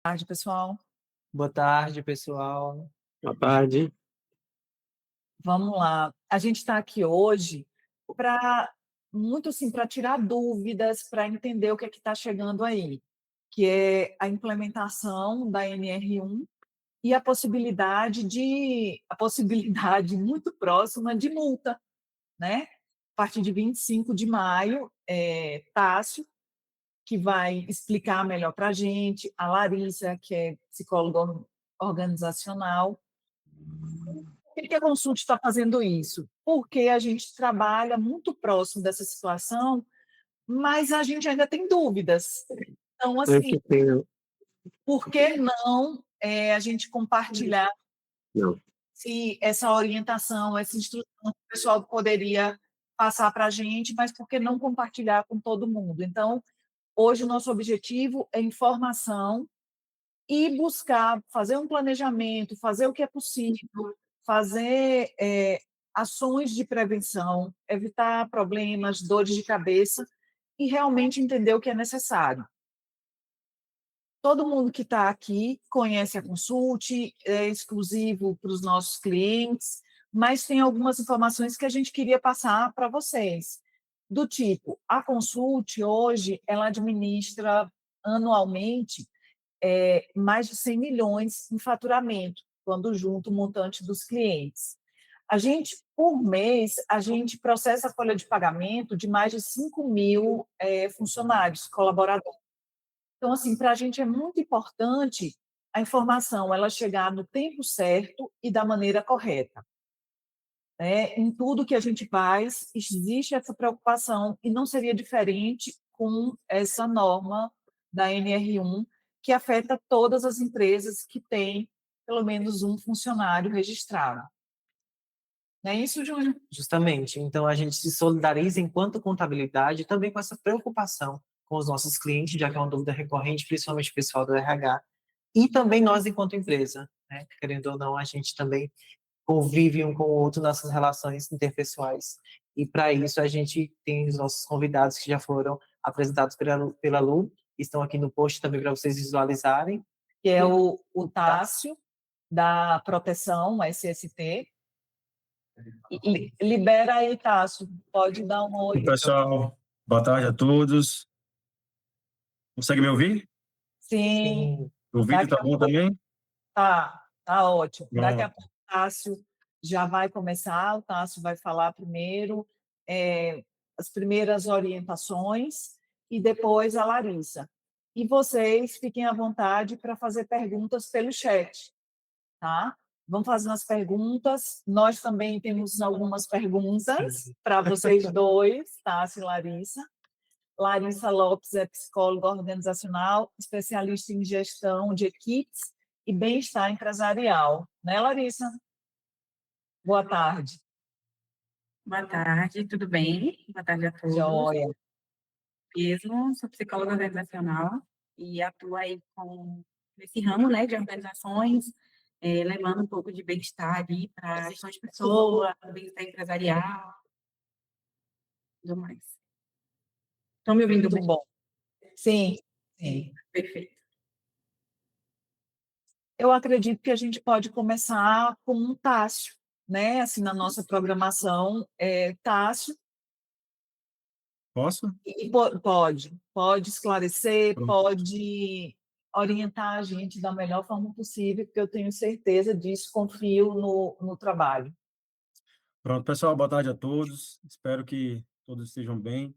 Tarde, pessoal. Boa tarde, pessoal. Boa tarde. Vamos lá. A gente está aqui hoje para muito assim para tirar dúvidas, para entender o que é que está chegando aí, que é a implementação da NR1 e a possibilidade muito próxima de multa, né? A partir de 25 de maio, Tássio, que vai explicar melhor para a gente, a Larissa, que é psicóloga organizacional. Por que a Consult está fazendo isso? Porque a gente trabalha muito próximo dessa situação, mas a gente ainda tem dúvidas. Então, Eu assim, que tenho. por que não a gente compartilhar Não. se essa orientação, essa instrução que o pessoal poderia passar para a gente, mas por que não compartilhar com todo mundo? Então, hoje o nosso objetivo é informação e buscar fazer um planejamento, fazer o que é possível, fazer ações de prevenção, evitar problemas, dores de cabeça e realmente entender o que é necessário. Todo mundo que está aqui conhece a Consult, é exclusivo para os nossos clientes, mas tem algumas informações que a gente queria passar para vocês. Do tipo, a Consult hoje, ela administra anualmente mais de 100 milhões em faturamento, quando junto o montante dos clientes. A gente, por mês, a gente processa a folha de pagamento de mais de 5 mil funcionários, colaboradores. Então, assim, para a gente é muito importante a informação ela chegar no tempo certo e da maneira correta. Em tudo que a gente faz, existe essa preocupação, e não seria diferente com essa norma da NR1, que afeta todas as empresas que têm pelo menos um funcionário registrado. Não é isso, Júnior? Justamente, então a gente se solidariza enquanto contabilidade também com essa preocupação com os nossos clientes, já que é uma dúvida recorrente, principalmente o pessoal do RH, e também nós enquanto empresa, né? Querendo ou não, a gente também convive um com o outro nessas relações interpessoais. E para isso a gente tem os nossos convidados que já foram apresentados pela Lu, estão aqui no post também para vocês visualizarem. Que é o Tássio, da Proteção, SST. Libera aí, Tássio. Pode dar um oi. Pessoal, boa tarde a todos. Consegue me ouvir? Sim. O vídeo tá bom também? Tá ótimo. Bom. Daqui a pouco o Tássio já vai começar, o Tássio vai falar primeiro as primeiras orientações e depois a Larissa. E vocês fiquem à vontade para fazer perguntas pelo chat, tá? Vamos fazer as perguntas. Nós também temos algumas perguntas para vocês dois, Tássio e Larissa. Larissa Lopes é psicóloga organizacional, especialista em gestão de equipes e bem-estar empresarial. Né, Larissa? Boa tarde. Boa tarde, tudo bem? Boa tarde a todos. Joia. Mesmo, sou psicóloga organizacional e atuo aí nesse ramo, né, de organizações, levando um pouco de bem-estar ali para a gestão de pessoas, bem-estar empresarial, tudo mais. Estão me ouvindo Muito bem? bom. Sim, sim. Perfeito. Eu acredito que a gente pode começar com um Tássio, né? Assim, na nossa programação, Tássio. Posso? E pode esclarecer, Pronto. pode orientar a gente da melhor forma possível, porque eu tenho certeza disso, confio no trabalho. Pronto, pessoal, boa tarde a todos. Espero que todos estejam bem.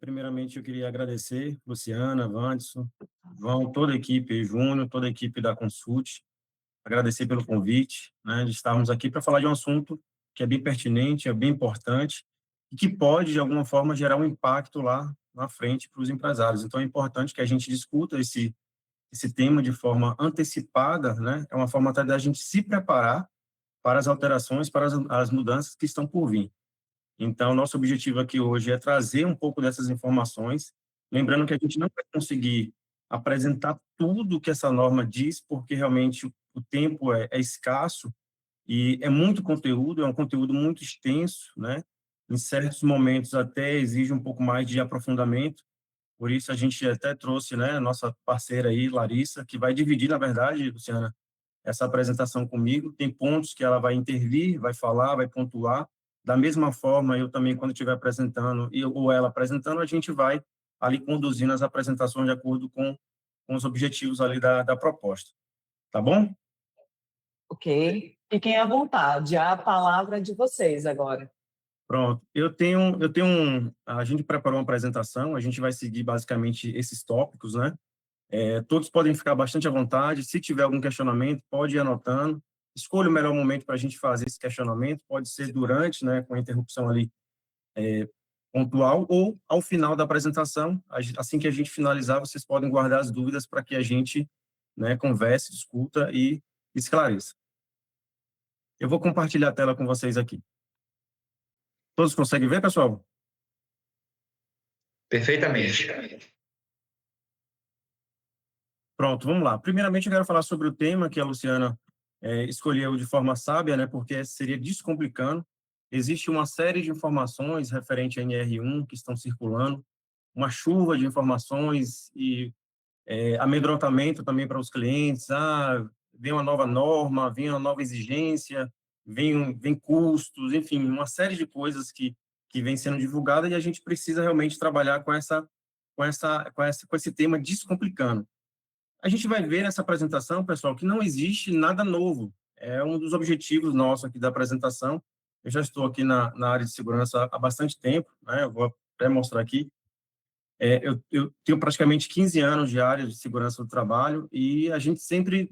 Primeiramente, eu queria agradecer Luciana, Wanderson, João, toda a equipe, Júnior, toda a equipe da Consult. Agradecer pelo convite, né, de estarmos aqui para falar de um assunto que é bem pertinente, é bem importante e que pode, de alguma forma, gerar um impacto lá na frente para os empresários. Então, é importante que a gente discuta esse tema de forma antecipada, né? É uma forma até da gente se preparar para as alterações, para as mudanças que estão por vir. Então, nosso objetivo aqui hoje é trazer um pouco dessas informações, lembrando que a gente não vai conseguir apresentar tudo que essa norma diz, porque realmente o tempo é escasso e é muito conteúdo, é um conteúdo muito extenso, né? Em certos momentos até exige um pouco mais de aprofundamento, Por isso a gente até trouxe, né, a nossa parceira aí, Larissa, que vai dividir, na verdade, Luciana, essa apresentação comigo. Tem pontos que ela vai intervir, vai falar, vai pontuar. Da mesma forma, eu também, quando estiver apresentando, ou ela apresentando, a gente vai ali conduzindo as apresentações de acordo com os objetivos ali da proposta. Tá bom? Ok? Fiquem à vontade, a palavra é de vocês agora. Pronto. A gente preparou uma apresentação, a gente vai seguir basicamente esses tópicos, né? Todos podem ficar bastante à vontade. Se tiver algum questionamento, pode ir anotando. Escolha o melhor momento para a gente fazer esse questionamento. Pode ser durante, né, com a interrupção ali pontual, ou ao final da apresentação. Assim que a gente finalizar, vocês podem guardar as dúvidas para que a gente, né, converse, discuta e esclareça. Eu vou compartilhar a tela com vocês aqui. Todos conseguem ver, pessoal? Perfeitamente. Pronto, vamos lá. Primeiramente, eu quero falar sobre o tema que a Luciana escolheu de forma sábia, né, porque seria descomplicando. Existe uma série de informações referente à NR1 que estão circulando, uma chuva de informações e amedrontamento também para os clientes. Vem uma nova norma, vem uma nova exigência, vem custos, enfim, uma série de coisas que vem sendo divulgada e a gente precisa realmente trabalhar com esse tema descomplicando. A gente vai ver nessa apresentação, pessoal, que não existe nada novo. É um dos objetivos nossos aqui da apresentação. Eu já estou aqui na área de segurança há bastante tempo, né? Eu vou até mostrar aqui. Eu tenho praticamente 15 anos de área de segurança do trabalho e a gente sempre,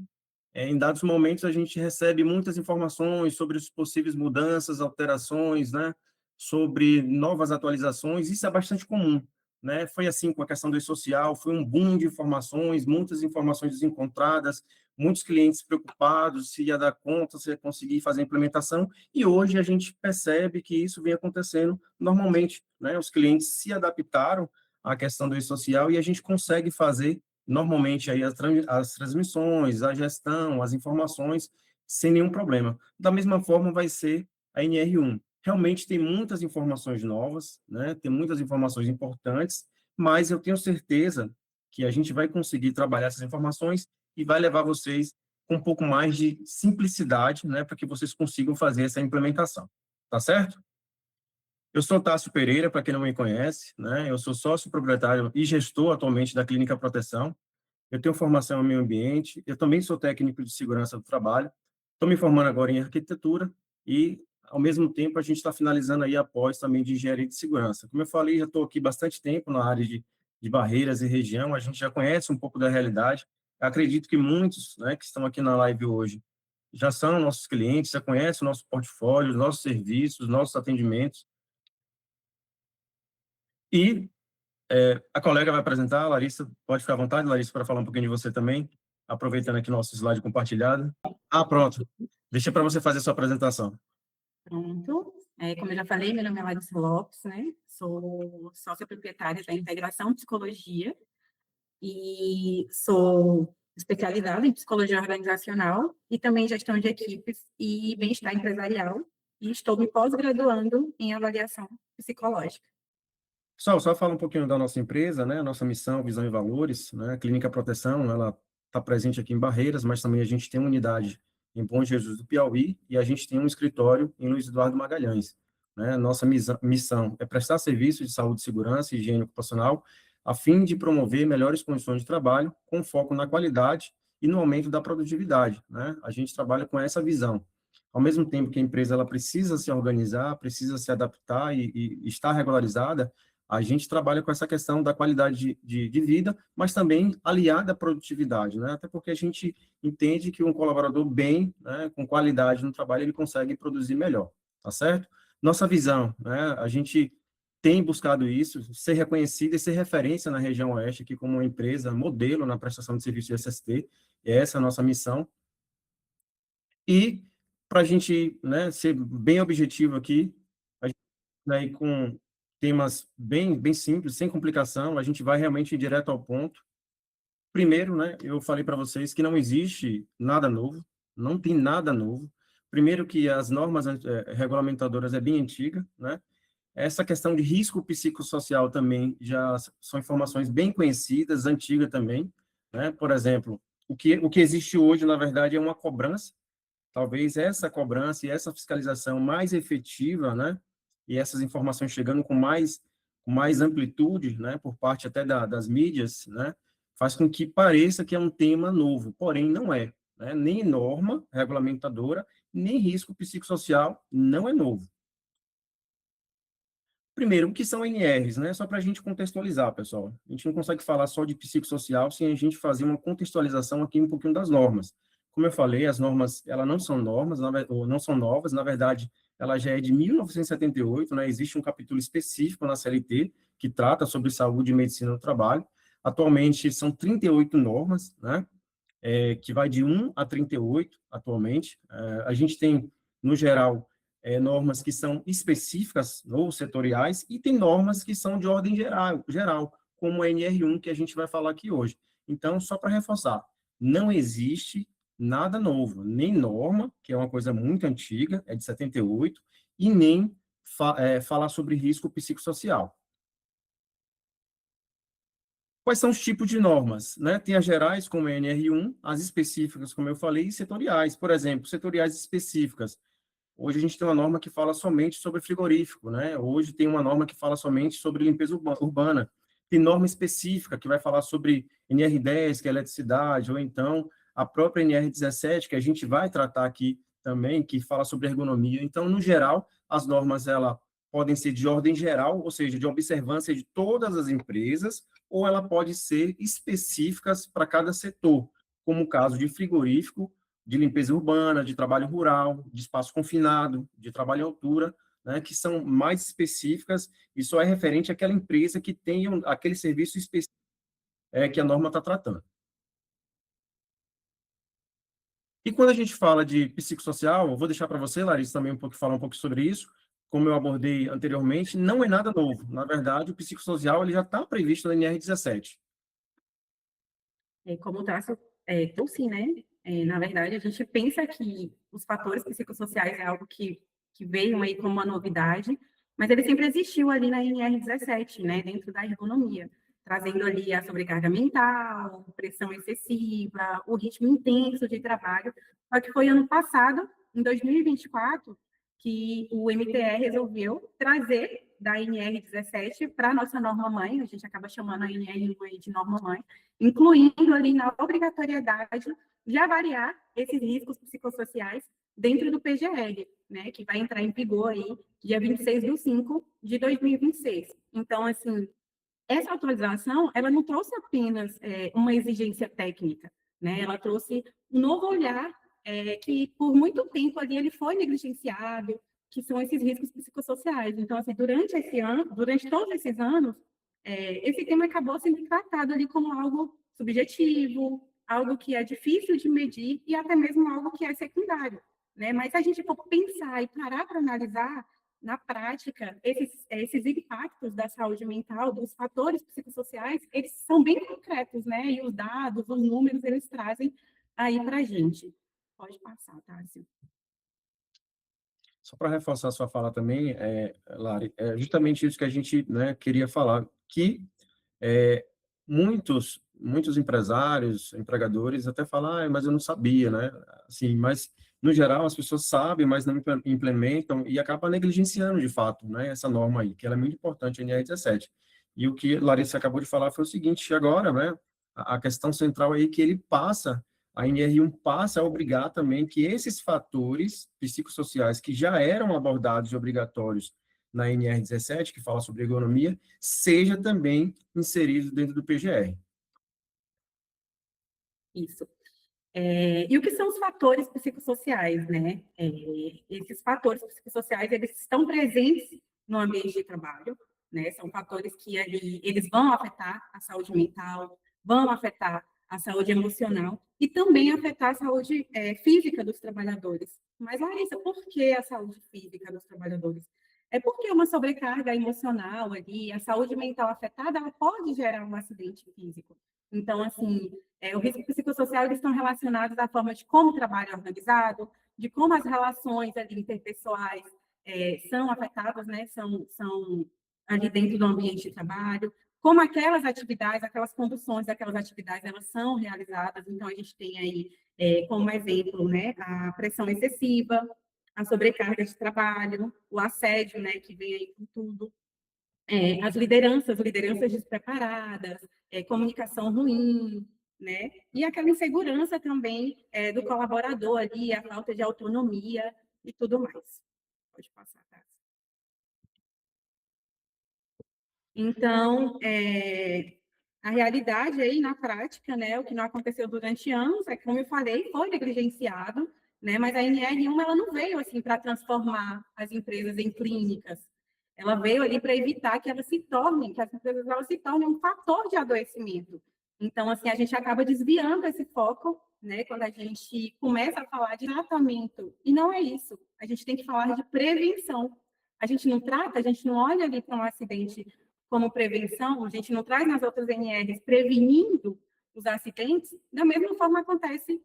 em dados momentos, a gente recebe muitas informações sobre as possíveis mudanças, alterações, né? Sobre novas atualizações. Isso é bastante comum, né? Foi assim com a questão do e-social, foi um boom de informações, muitas informações desencontradas, muitos clientes preocupados se ia dar conta, se ia conseguir fazer a implementação, e hoje a gente percebe que isso vem acontecendo normalmente, né? Os clientes se adaptaram à questão do e-social e a gente consegue fazer normalmente aí as transmissões, a gestão, as informações sem nenhum problema. Da mesma forma vai ser a NR1. Realmente tem muitas informações novas, né? Tem muitas informações importantes, mas eu tenho certeza que a gente vai conseguir trabalhar essas informações e vai levar vocês com um pouco mais de simplicidade, né, para que vocês consigam fazer essa implementação. Tá certo? Eu sou Tássio Pereira, para quem não me conhece, né? Eu sou sócio proprietário e gestor atualmente da Clínica Proteção. Eu tenho formação em meio ambiente, eu também sou técnico de segurança do trabalho. Estou me formando agora em arquitetura e, ao mesmo tempo, a gente está finalizando aí a pós também de engenharia de segurança. Como eu falei, já estou aqui bastante tempo na área de Barreiras e região, a gente já conhece um pouco da realidade. Eu acredito que muitos, né, que estão aqui na live hoje já são nossos clientes, já conhecem o nosso portfólio, nossos serviços, nossos atendimentos. E a colega vai apresentar, a Larissa, pode ficar à vontade, Larissa, para falar um pouquinho de você também, aproveitando aqui nosso slide compartilhado. Pronto. Deixa para você fazer a sua apresentação. Pronto. Como eu já falei, meu nome é Larissa Lopes, né? Sou sócia proprietária da Integração Psicologia e sou especializada em psicologia organizacional e também gestão de equipes e bem-estar empresarial e estou me pós-graduando em avaliação psicológica. Pessoal, só fala um pouquinho da nossa empresa, né? Nossa missão, visão e valores, né? A Clínica Proteção, ela está presente aqui em Barreiras, mas também a gente tem uma unidade em Bom Jesus do Piauí e a gente tem um escritório em Luiz Eduardo Magalhães, né? Nossa missão é prestar serviços de saúde, segurança e higiene ocupacional a fim de promover melhores condições de trabalho com foco na qualidade e no aumento da produtividade, né? A gente trabalha com essa visão. Ao mesmo tempo que a empresa ela precisa se organizar, precisa se adaptar e estar regularizada, a gente trabalha com essa questão da qualidade de vida, mas também aliada à produtividade, né? Até porque a gente entende que um colaborador bem, né, com qualidade no trabalho, ele consegue produzir melhor, tá certo? Nossa visão, né? A gente tem buscado isso, ser reconhecida e ser referência na região oeste aqui como uma empresa modelo na prestação de serviço de SST, e essa é a nossa missão. E para a gente, né, ser bem objetivo aqui, a gente vai com temas bem simples, sem complicação, a gente vai realmente direto ao ponto. Primeiro, né, eu falei para vocês que não existe nada novo, não tem nada novo. Primeiro que as normas regulamentadoras é bem antiga, né? Essa questão de risco psicossocial também já são informações bem conhecidas, antigas também, né? Por exemplo, o que existe hoje, na verdade, é uma cobrança. Talvez essa cobrança e essa fiscalização mais efetiva, né? E essas informações chegando com mais amplitude, né? Por parte até das mídias, né? Faz com que pareça que é um tema novo, porém não é, né? Nem norma regulamentadora, nem risco psicossocial não é novo. Primeiro, o que são NRs, né? Só para a gente contextualizar, pessoal. A gente não consegue falar só de psicossocial sem a gente fazer uma contextualização aqui um pouquinho das normas. Como eu falei, as normas, elas não são normas, ou não são novas, na verdade, ela já é de 1978, né? Existe um capítulo específico na CLT que trata sobre saúde e medicina do trabalho. Atualmente, são 38 normas, né? Que vai de 1 a 38 atualmente. A gente tem, no geral, normas que são específicas ou setoriais, e tem normas que são de ordem geral, como a NR1, que a gente vai falar aqui hoje. Então, só para reforçar, não existe nada novo, nem norma, que é uma coisa muito antiga, é de 78, e nem falar sobre risco psicossocial. Quais são os tipos de normas, né? Tem as gerais, como a NR1, as específicas, como eu falei, e setoriais. Por exemplo, setoriais específicas. Hoje a gente tem uma norma que fala somente sobre frigorífico, né? Hoje tem uma norma que fala somente sobre limpeza urbana. Tem norma específica que vai falar sobre NR10, que é eletricidade, ou então a própria NR17, que a gente vai tratar aqui também, que fala sobre ergonomia. Então, no geral, as normas ela podem ser de ordem geral, ou seja, de observância de todas as empresas, ou ela pode ser específicas para cada setor, como o caso de frigorífico, de limpeza urbana, de trabalho rural, de espaço confinado, de trabalho em altura, né, que são mais específicas e só é referente àquela empresa que tem aquele serviço específico que a norma está tratando. E quando a gente fala de psicossocial, eu vou deixar para você, Larissa, também falar um pouco sobre isso, como eu abordei anteriormente, não é nada novo. Na verdade, o psicossocial ele já está previsto na NR17. Como traço, sim, né? Na verdade, a gente pensa que os fatores psicossociais é algo que veio aí como uma novidade, mas ele sempre existiu ali na NR17, né? Dentro da ergonomia, trazendo ali a sobrecarga mental, pressão excessiva, o ritmo intenso de trabalho. Só que foi ano passado, em 2024, que o MTE resolveu trazer da NR17 para a nossa norma-mãe, a gente acaba chamando a NR1 de norma-mãe, incluindo ali na obrigatoriedade de avaliar esses riscos psicossociais dentro do PGL, né, que vai entrar em vigor aí dia 26/5/2026. Então, assim, essa atualização, ela não trouxe apenas uma exigência técnica, né, ela trouxe um novo olhar que, por muito tempo ali, ele foi negligenciado, que são esses riscos psicossociais. Então, assim, durante todos esses anos, esse tema acabou sendo tratado ali como algo subjetivo, algo que é difícil de medir e até mesmo algo que é secundário, né? Mas se a gente for pensar e parar para analisar, na prática, esses impactos da saúde mental, dos fatores psicossociais, eles são bem concretos, né? E os dados, os números, eles trazem aí para a gente. Pode passar, Tássio. Só para reforçar a sua fala também, Lari, é justamente isso que a gente, né, queria falar, que muitos empresários, empregadores até falam, mas eu não sabia, né? Assim, mas, no geral, as pessoas sabem, mas não implementam e acabam negligenciando, de fato, né, essa norma aí, que ela é muito importante, a NR17. E o que Larissa acabou de falar foi o seguinte, agora, né, a questão central aí que a NR1 passa a obrigar também que esses fatores psicossociais que já eram abordados e obrigatórios na NR17, que fala sobre ergonomia, seja também inserido dentro do PGR. Isso. E o que são os fatores psicossociais, né? Esses fatores psicossociais, eles estão presentes no ambiente de trabalho, né? São fatores que ali, eles vão afetar a saúde mental, vão afetar a saúde emocional e também afetar a saúde física dos trabalhadores. Mas, Larissa, por que a saúde física dos trabalhadores? É porque uma sobrecarga emocional ali, a saúde mental afetada, ela pode gerar um acidente físico. Então, assim, o risco psicossocial, eles estão relacionados à forma de como o trabalho é organizado, de como as relações ali, interpessoais são afetadas, né, são ali dentro do ambiente de trabalho, como aquelas atividades, aquelas conduções daquelas atividades, elas são realizadas. Então, a gente tem aí, como exemplo, né, a pressão excessiva, a sobrecarga de trabalho, o assédio, né, que vem aí com tudo, as lideranças despreparadas, comunicação ruim, né, e aquela insegurança também do colaborador ali, a falta de autonomia e tudo mais. Pode passar, tá? Então, a realidade aí na prática, né, o que não aconteceu durante anos, é como eu falei, foi negligenciado, né, mas a NR1 ela não veio assim para transformar as empresas em clínicas. Ela veio ali para evitar que elas se tornem, que as empresas elas se tornem um fator de adoecimento. Então, assim, a gente acaba desviando esse foco, né, quando a gente começa a falar de tratamento. E não é isso. A gente tem que falar de prevenção. A gente não trata, a gente não olha ali para um acidente como prevenção, a gente não traz nas outras NRs prevenindo os acidentes, da mesma forma acontece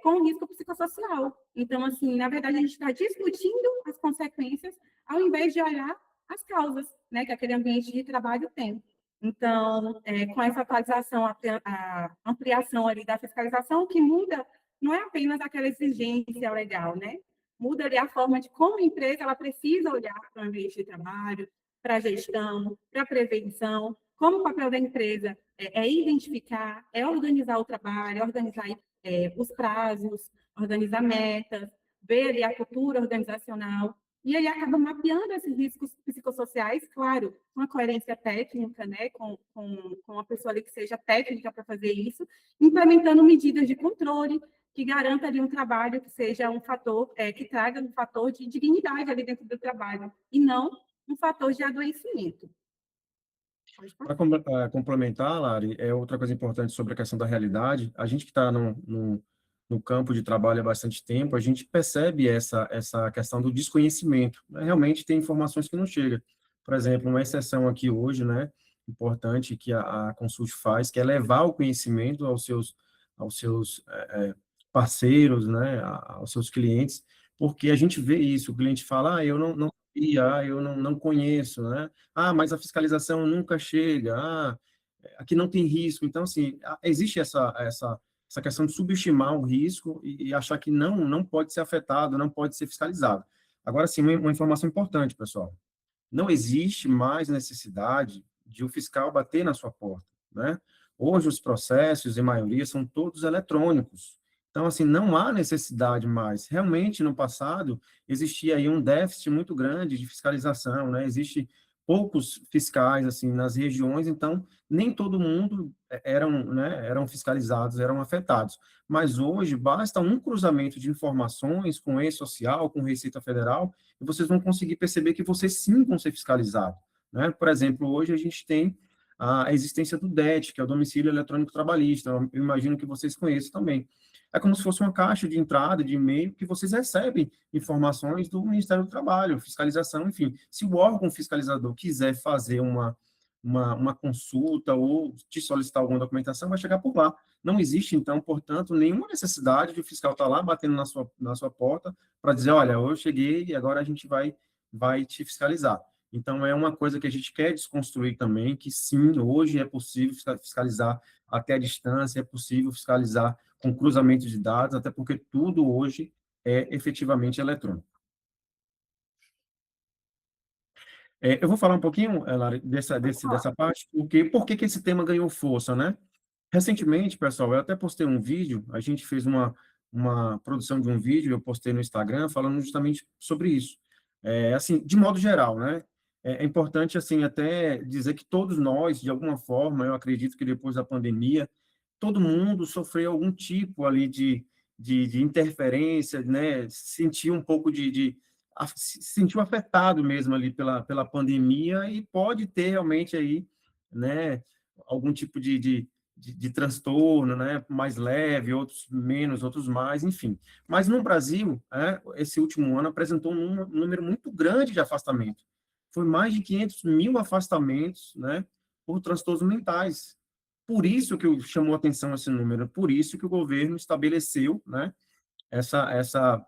com o risco psicossocial. Então, assim, na verdade, a gente está discutindo as consequências ao invés de olhar as causas, né, que aquele ambiente de trabalho tem. Então, com essa atualização, a ampliação ali da fiscalização, o que muda não é apenas aquela exigência legal, né? Muda ali a forma de como a empresa ela precisa olhar para o ambiente de trabalho, para a gestão, para a prevenção, como o papel da empresa é identificar, é organizar o trabalho, é organizar os prazos, organizar metas, ver ali a cultura organizacional, e ele acaba mapeando esses riscos psicossociais, claro, com a coerência técnica, né, com uma pessoa ali que seja técnica para fazer isso, implementando medidas de controle que garanta ali um trabalho que seja um fator, que traga um fator de dignidade ali dentro do trabalho, e não um fator de adoecimento. Para complementar, Lari, outra coisa importante sobre a questão da realidade, a gente que está no campo de trabalho há bastante tempo, a gente percebe essa questão do desconhecimento, né? Realmente tem informações que não chegam. Por exemplo, uma exceção aqui hoje, né, importante que a Consult faz, que é levar o conhecimento aos seus parceiros, né, aos seus clientes, porque a gente vê isso, o cliente fala, eu não sabia, eu não conheço, né? Mas a fiscalização nunca chega, aqui não tem risco. Então, assim, existe essa questão de subestimar o risco e achar que não pode ser afetado, não pode ser fiscalizado. Agora, sim, uma informação importante, pessoal. Não existe mais necessidade de o fiscal bater na sua porta, né? Hoje os processos, em maioria, são todos eletrônicos. Então, assim, não há necessidade mais. Realmente, no passado, existia aí um déficit muito grande de fiscalização, né? Existe poucos fiscais, assim, nas regiões, então, nem todo mundo eram fiscalizados, eram afetados. Mas hoje, basta um cruzamento de informações com o E-Social, com Receita Federal, e vocês vão conseguir perceber que vocês sim vão ser fiscalizados, né? Por exemplo, hoje a gente tem a existência do DET, que é o Domicílio Eletrônico Trabalhista, eu imagino que vocês conheçam também. É como se fosse uma caixa de entrada, de e-mail, que vocês recebem informações do Ministério do Trabalho, fiscalização, enfim. Se o órgão fiscalizador quiser fazer uma consulta ou te solicitar alguma documentação, vai chegar por lá. Não existe, então, portanto, nenhuma necessidade de o fiscal estar lá batendo na sua porta para dizer, olha, eu cheguei e agora a gente vai te fiscalizar. Então, é uma coisa que a gente quer desconstruir também, que sim, hoje é possível fiscalizar até a distância, é possível fiscalizar com cruzamento de dados, até porque tudo hoje é efetivamente eletrônico. Eu vou falar um pouquinho, Lari, dessa parte, porque por que esse tema ganhou força, né? Recentemente, pessoal, eu até postei um vídeo, a gente fez uma produção de um vídeo, eu postei no Instagram, falando justamente sobre isso. Assim, de modo geral, né? É importante, assim, até dizer que todos nós, de alguma forma, eu acredito que depois da pandemia, todo mundo sofreu algum tipo ali de interferência, né? Sentiu um pouco se sentiu afetado mesmo ali pela pandemia e pode ter realmente aí, né, algum tipo de transtorno, né, mais leve, outros menos, outros mais, enfim. Mas no Brasil, esse último ano apresentou um número muito grande de afastamento. Foi mais de 500 mil afastamentos, né, por transtornos mentais. Por isso que chamou atenção esse número, por isso que o governo estabeleceu, né, essa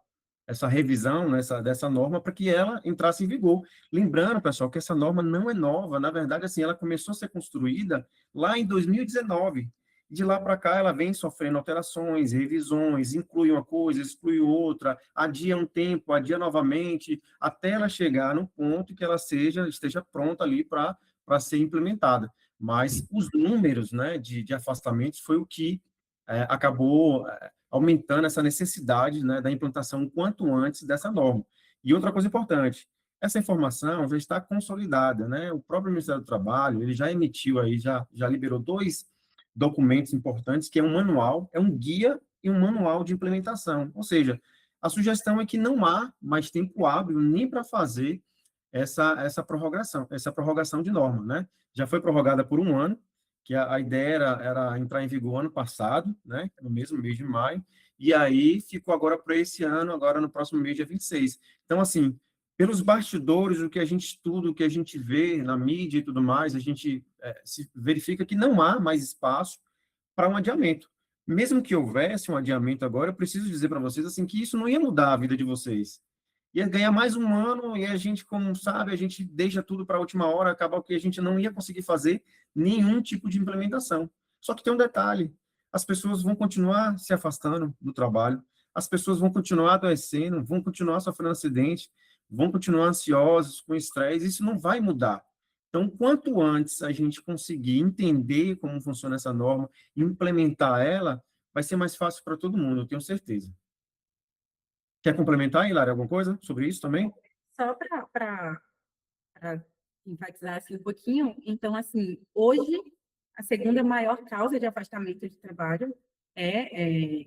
essa revisão, né, dessa norma para que ela entrasse em vigor. Lembrando, pessoal, que essa norma não é nova, na verdade, assim, ela começou a ser construída lá em 2019. De lá para cá, ela vem sofrendo alterações, revisões, inclui uma coisa, exclui outra, adia um tempo, adia novamente, até ela chegar no ponto que ela esteja pronta ali para ser implementada. Mas os números, né, de afastamentos foi o que acabou aumentando essa necessidade, né, da implantação o quanto antes dessa norma. E outra coisa importante, essa informação já está consolidada, né? O próprio Ministério do Trabalho, ele já emitiu aí, já liberou 2 documentos importantes, que é um manual, é um guia e um manual de implementação. Ou seja, a sugestão é que não há mais tempo hábil nem para fazer essa prorrogação de norma, né? Já foi prorrogada por 1 ano, que a ideia era entrar em vigor ano passado, né, no mesmo mês de maio, e aí ficou agora para esse ano, agora no próximo mês, dia 26. Então, assim, pelos bastidores, o que a gente estuda, o que a gente vê na mídia e tudo mais, a gente se verifica que não há mais espaço para um adiamento. Mesmo que houvesse um adiamento agora, eu preciso dizer para vocês assim que isso não ia mudar a vida de vocês. Ia ganhar mais 1 ano e a gente, como sabe, a gente deixa tudo para a última hora, acaba que a gente não ia conseguir fazer nenhum tipo de implementação. Só que tem um detalhe, as pessoas vão continuar se afastando do trabalho, as pessoas vão continuar adoecendo, vão continuar sofrendo acidente, vão continuar ansiosos, com estresse, isso não vai mudar. Então, quanto antes a gente conseguir entender como funciona essa norma, implementar ela, vai ser mais fácil para todo mundo, eu tenho certeza. Quer complementar, Hilária, alguma coisa sobre isso também? Só para enfatizar assim, um pouquinho, então, assim, hoje, a segunda maior causa de afastamento de trabalho é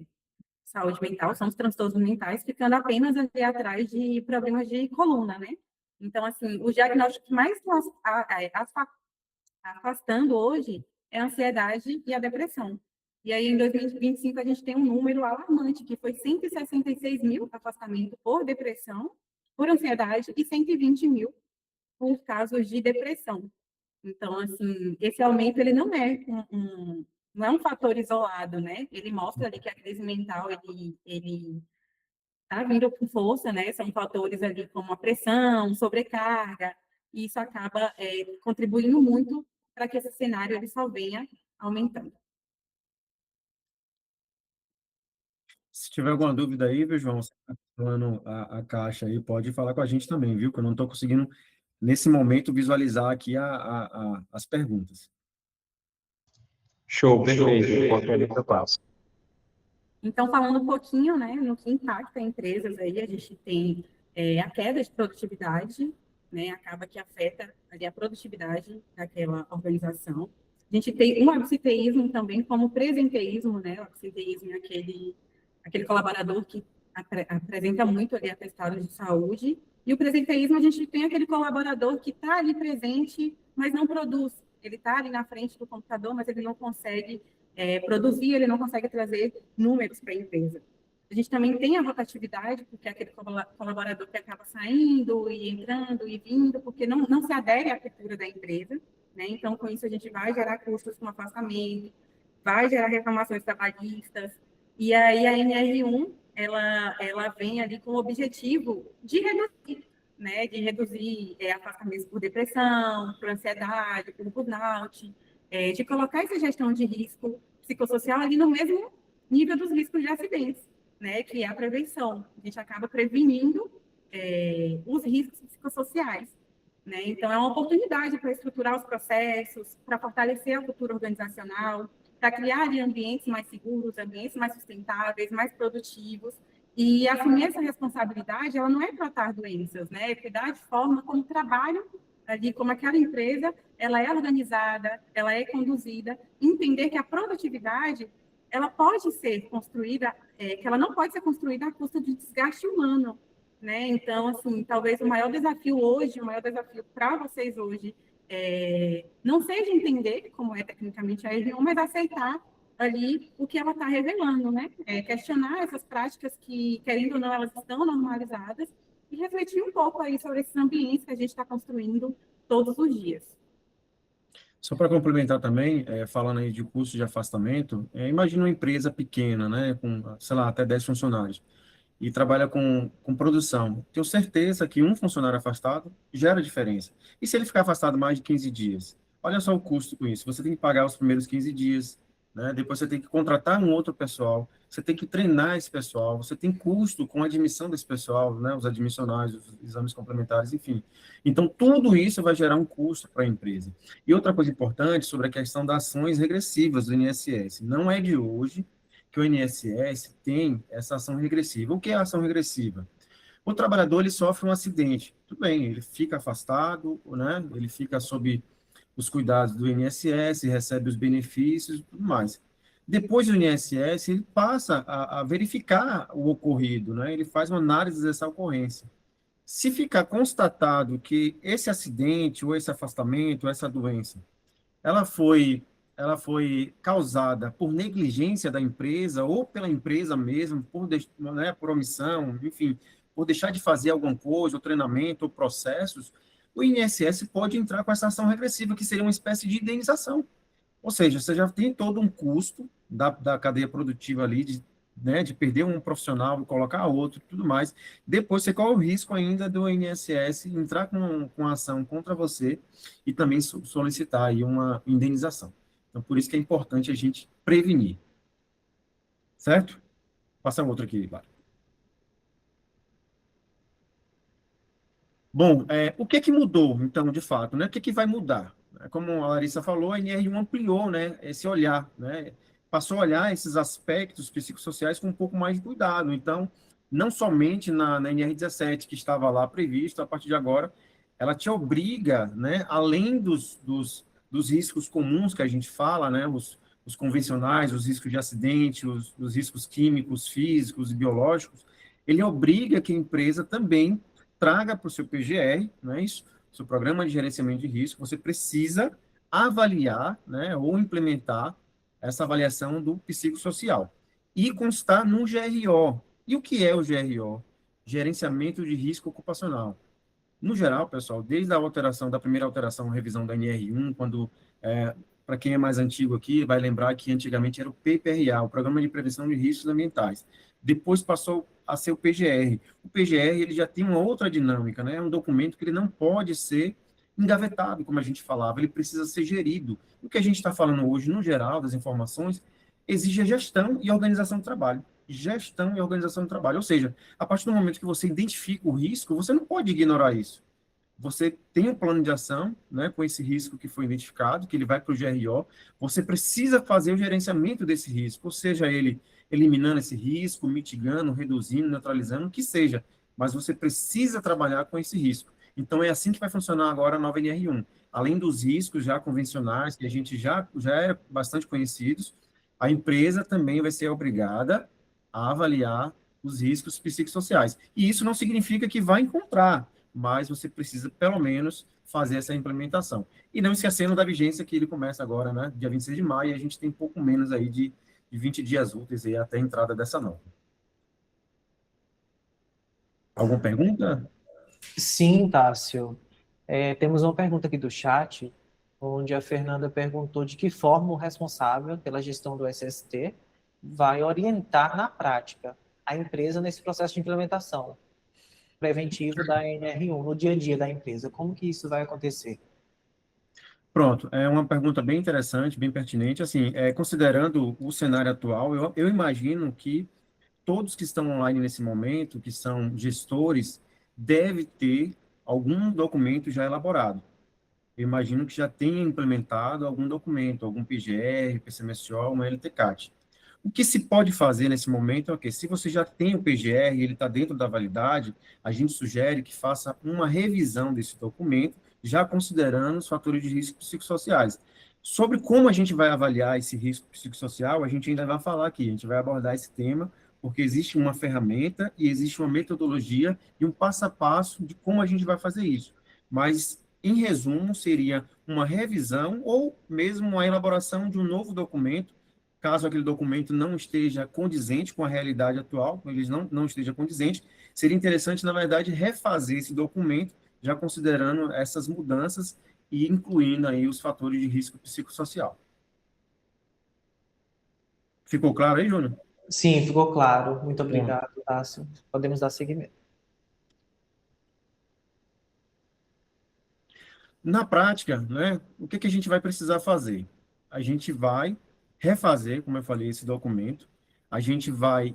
saúde mental, são os transtornos mentais, ficando apenas ali atrás de problemas de coluna, né? Então, assim, o diagnóstico que mais está afastando hoje é a ansiedade e a depressão. E aí, em 2025, a gente tem um número alarmante, que foi 166 mil afastamentos por depressão, por ansiedade, e 120 mil por casos de depressão. Então, assim, esse aumento, ele não é não é um fator isolado, né? Ele mostra ali que a crise mental, ele tá vindo com força, né? São fatores ali como a pressão, sobrecarga, e isso acaba contribuindo muito para que esse cenário ele só venha aumentando. Se tiver alguma dúvida aí, viu, João, você está falando a caixa aí, pode falar com a gente também, viu? Que eu não estou conseguindo, nesse momento, visualizar aqui as perguntas. Show, perfeito. Qualquer eu passo. Então, falando um pouquinho, né, no que impacta empresas aí, a gente tem a queda de produtividade, né, acaba que afeta ali a produtividade daquela organização. A gente tem um absenteísmo também como presenteísmo, né, o absenteísmo é aquele colaborador que apresenta muito ali atestado de saúde, e o presenteísmo a gente tem aquele colaborador que está ali presente, mas não produz. Ele está ali na frente do computador, mas ele não consegue produzir, ele não consegue trazer números para a empresa. A gente também tem a rotatividade, porque é aquele colaborador que acaba saindo e entrando e vindo, porque não se adere à cultura da empresa, né? Então, com isso, a gente vai gerar custos com afastamento, vai gerar reclamações trabalhistas, e aí a NR1, ela vem ali com o objetivo de reduzir, né? De reduzir afastamentos por depressão, por ansiedade, por burnout, de colocar essa gestão de risco psicossocial ali no mesmo nível dos riscos de acidentes, né, que é a prevenção. A gente acaba prevenindo os riscos psicossociais, né? Então, é uma oportunidade para estruturar os processos, para fortalecer a cultura organizacional, para criar ambientes mais seguros, ambientes mais sustentáveis, mais produtivos. E assumir essa responsabilidade, ela não é tratar doenças, né? É cuidar de forma como trabalho ali, como aquela empresa, ela é organizada, ela é conduzida, entender que a produtividade, ela pode ser construída, que ela não pode ser construída à custa de desgaste humano, né? Então, assim, talvez o maior desafio hoje, o maior desafio para vocês hoje, não seja entender como é tecnicamente a R1, mas aceitar ali o que ela está revelando, né? Questionar essas práticas que, querendo ou não, elas estão normalizadas e refletir um pouco aí sobre esses ambientes que a gente está construindo todos os dias. Só para complementar também, falando aí de custo de afastamento, imagina uma empresa pequena, né, com, sei lá, até 10 funcionários. e trabalha com produção. Tenho certeza que um funcionário afastado gera diferença. E se ele ficar afastado mais de 15 dias? Olha só o custo com isso. Você tem que pagar os primeiros 15 dias, né? Depois você tem que contratar um outro pessoal, você tem que treinar esse pessoal, você tem custo com a admissão desse pessoal, né? Os admissionais, os exames complementares, enfim. Então, tudo isso vai gerar um custo para a empresa. E outra coisa importante sobre a questão das ações regressivas do INSS. Não é de hoje que o INSS tem essa ação regressiva. O que é a ação regressiva? O trabalhador ele sofre um acidente, tudo bem, ele fica afastado, né? Ele fica sob os cuidados do INSS, recebe os benefícios e tudo mais. Depois do INSS, ele passa a verificar o ocorrido, né? Ele faz uma análise dessa ocorrência. Se ficar constatado que esse acidente, ou esse afastamento, ou essa doença, ela foi, ela foi causada por negligência da empresa ou pela empresa mesmo, né, por omissão, enfim, por deixar de fazer alguma coisa, ou treinamento, ou processos, o INSS pode entrar com essa ação regressiva, que seria uma espécie de indenização. Ou seja, você já tem todo um custo da cadeia produtiva ali, né, de perder um profissional e colocar outro, tudo mais. Depois você corre o risco ainda do INSS entrar com ação contra você e também solicitar aí uma indenização. Então, por isso que é importante a gente prevenir. Certo? Passa outro aqui, Lara. Bom, o que que mudou, então, de fato, né? O que que vai mudar? Como a Larissa falou, a NR1 ampliou, né, esse olhar, né? Passou a olhar esses aspectos psicossociais com um pouco mais de cuidado. Então, não somente na NR17, que estava lá previsto, a partir de agora, ela te obriga, né, além dos riscos comuns que a gente fala, né, os convencionais, os riscos de acidente, os riscos químicos, físicos e biológicos, ele obriga que a empresa também traga para o seu PGR, não é isso? Seu programa de gerenciamento de risco, você precisa avaliar, né, ou implementar essa avaliação do psicossocial e constar no GRO. E o que é o GRO? Gerenciamento de risco ocupacional. No geral, pessoal, desde a alteração, da primeira alteração, revisão da NR1, quando, para quem é mais antigo aqui, vai lembrar que antigamente era o PPRA, o Programa de Prevenção de Riscos Ambientais. Depois passou a ser o PGR. O PGR ele já tem uma outra dinâmica, né? É um documento que ele não pode ser engavetado, como a gente falava, ele precisa ser gerido. O que a gente está falando hoje, no geral, das informações, exige a gestão e organização do trabalho. Gestão e organização do trabalho. Ou seja, a partir do momento que você identifica o risco, você não pode ignorar isso. Você tem um plano de ação, né, com esse risco que foi identificado, que ele vai para o GRO, você precisa fazer o gerenciamento desse risco, ou seja, ele eliminando esse risco, mitigando, reduzindo, neutralizando, o que seja, mas você precisa trabalhar com esse risco. Então, é assim que vai funcionar agora a nova NR1. Além dos riscos já convencionais, que a gente já era bastante conhecidos, a empresa também vai ser obrigada a avaliar os riscos psicossociais. E isso não significa que vai encontrar, mas você precisa, pelo menos, fazer essa implementação. E não esquecendo da vigência que ele começa agora, né, dia 26 de maio, e a gente tem pouco menos aí de 20 dias úteis aí até a entrada dessa norma. Alguma pergunta? Sim, Tássio. Temos uma pergunta aqui do chat, onde a Fernanda perguntou de que forma o responsável pela gestão do SST vai orientar na prática a empresa nesse processo de implementação preventivo da NR1 no dia a dia da empresa. Como que isso vai acontecer? Pronto, é uma pergunta bem interessante, bem pertinente. Assim, considerando o cenário atual, eu imagino que todos que estão online nesse momento, que são gestores, devem ter algum documento já elaborado. Eu imagino que já tenha implementado algum documento, algum PGR, PCMSO, uma LTCAT. O que se pode fazer nesse momento é o quê? Se você já tem o PGR e ele está dentro da validade, a gente sugere que faça uma revisão desse documento, já considerando os fatores de risco psicossociais. Sobre como a gente vai avaliar esse risco psicossocial, a gente ainda vai falar aqui, a gente vai abordar esse tema, porque existe uma ferramenta e existe uma metodologia e um passo a passo de como a gente vai fazer isso. Mas, em resumo, seria uma revisão ou mesmo a elaboração de um novo documento, caso aquele documento não esteja condizente com a realidade atual, ele não esteja condizente, seria interessante, na verdade, refazer esse documento, já considerando essas mudanças e incluindo aí os fatores de risco psicossocial. Ficou claro aí, Júnior? Sim, ficou claro. Muito Bom, obrigado, Tássio. Podemos dar seguimento. na prática, né, o que que a gente vai precisar fazer? A gente vai refazer, como eu falei, esse documento, a gente vai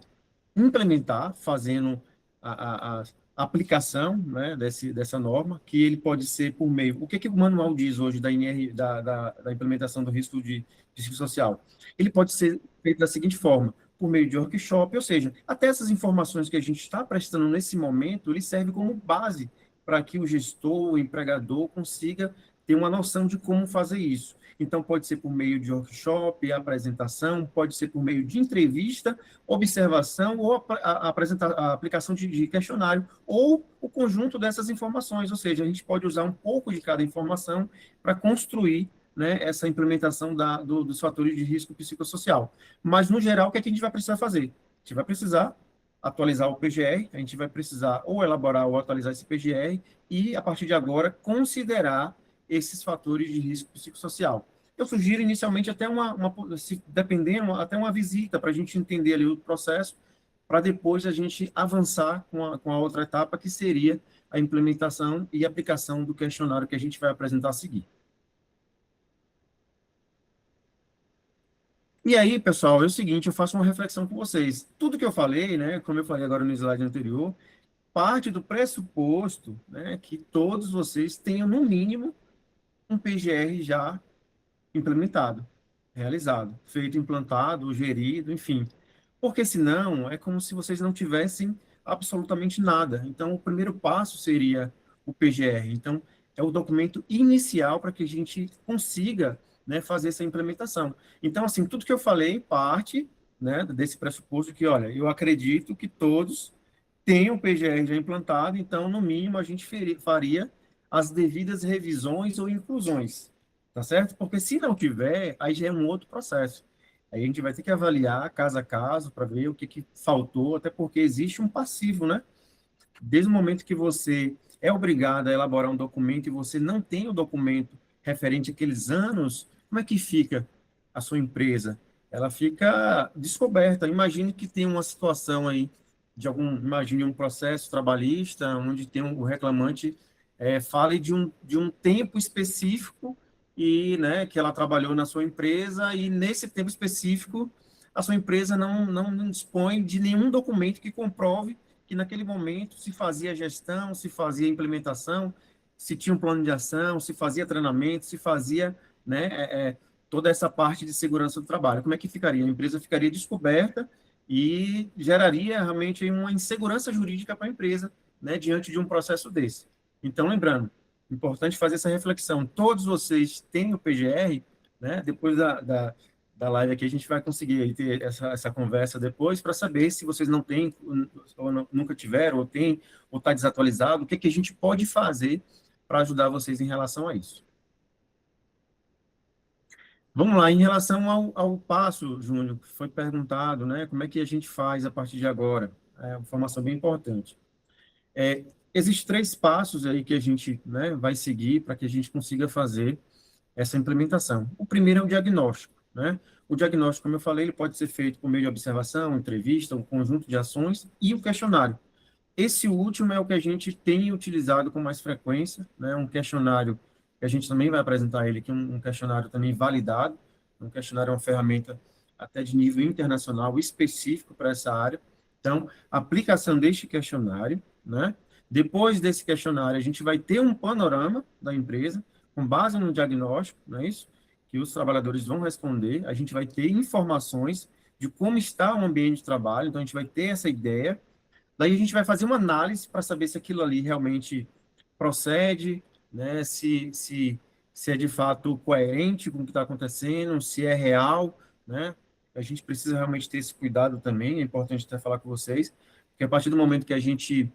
implementar, fazendo a aplicação, né, dessa norma, que ele pode ser por meio... O que que o manual diz hoje da, INR, da implementação do risco de psicossocial? Ele pode ser feito da seguinte forma, por meio de workshop, ou seja, até essas informações que a gente está prestando nesse momento, ele serve como base para que o gestor, o empregador, consiga ter uma noção de como fazer isso. Então, pode ser por meio de workshop, apresentação, pode ser por meio de entrevista, observação ou a aplicação de questionário, ou o conjunto dessas informações, ou seja, a gente pode usar um pouco de cada informação para construir, né, essa implementação dos fatores de risco psicossocial. Mas, no geral, o que é que a gente vai precisar fazer? A gente vai precisar atualizar o PGR, a gente vai precisar ou elaborar ou atualizar esse PGR e, a partir de agora, considerar esses fatores de risco psicossocial. Eu sugiro inicialmente até se dependendo, até uma visita para a gente entender ali o processo, para depois a gente avançar com a outra etapa, que seria a implementação e aplicação do questionário que a gente vai apresentar a seguir. E aí, pessoal, é o seguinte, eu faço uma reflexão com vocês. Tudo que eu falei, né, como eu falei agora no slide anterior, parte do pressuposto, né, que todos vocês tenham, no mínimo, um PGR já implementado, realizado, feito, implantado, gerido, enfim. Porque senão é como se vocês não tivessem absolutamente nada. Então, o primeiro passo seria o PGR. Então, é o documento inicial para que a gente consiga, né, fazer essa implementação. Então, assim, tudo que eu falei parte, né, desse pressuposto que, olha, eu acredito que todos tenham o PGR já implantado, então, no mínimo, a gente faria as devidas revisões ou inclusões, tá certo? Porque se não tiver, aí já é um outro processo. Aí a gente vai ter que avaliar caso a caso para ver o que, que faltou, até porque existe um passivo, né? Desde o momento que você é obrigado a elaborar um documento e você não tem o documento referente àqueles anos, como é que fica a sua empresa? Ela fica descoberta. Imagine que tem uma situação aí imagine um processo trabalhista onde tem o reclamante fale de um tempo específico e, né, que ela trabalhou na sua empresa e nesse tempo específico a sua empresa não dispõe de nenhum documento que comprove que naquele momento se fazia gestão, se fazia implementação, se tinha um plano de ação, se fazia treinamento, se fazia, né, toda essa parte de segurança do trabalho. Como é que ficaria? A empresa ficaria descoberta e geraria realmente uma insegurança jurídica para a empresa, né, diante de um processo desse. Então, lembrando, importante fazer essa reflexão. Todos vocês têm o PGR, né, depois da live aqui, a gente vai conseguir ter essa conversa depois para saber se vocês não têm, ou nunca tiveram, ou tem, ou está desatualizado, o que, que a gente pode fazer para ajudar vocês em relação a isso. Vamos lá, em relação ao passo, Júnior, que foi perguntado, né, como é que a gente faz a partir de agora? É uma informação bem importante. Existem 3 passos aí que a gente, né, vai seguir para que a gente consiga fazer essa implementação. O primeiro é o diagnóstico, né? O diagnóstico, como eu falei, ele pode ser feito por meio de observação, entrevista, um conjunto de ações e o questionário. Esse último é o que a gente tem utilizado com mais frequência, né? Um questionário que a gente também vai apresentar ele aqui, um questionário também validado. Um questionário é uma ferramenta até de nível internacional específico para essa área. Então, a aplicação deste questionário, né? Depois desse questionário, a gente vai ter um panorama da empresa, com base no diagnóstico, não é isso? Que os trabalhadores vão responder. A gente vai ter informações de como está o ambiente de trabalho, então a gente vai ter essa ideia. Daí a gente vai fazer uma análise para saber se aquilo ali realmente procede, né? Se é de fato coerente com o que está acontecendo, se é real, né? A gente precisa realmente ter esse cuidado também, é importante até falar com vocês, porque a partir do momento que a gente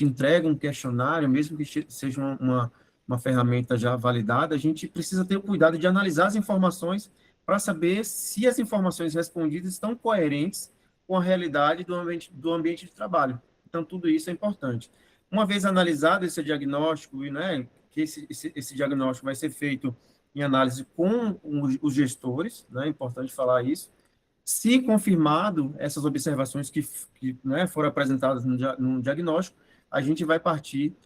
entrega um questionário, mesmo que seja uma ferramenta já validada, a gente precisa ter o cuidado de analisar as informações para saber se as informações respondidas estão coerentes com a realidade do ambiente de trabalho. Então, tudo isso é importante. Uma vez analisado esse diagnóstico, e, né, que esse diagnóstico vai ser feito em análise com os gestores, né, é importante falar isso, Se confirmado essas observações né, foram apresentadas no diagnóstico, a gente vai partir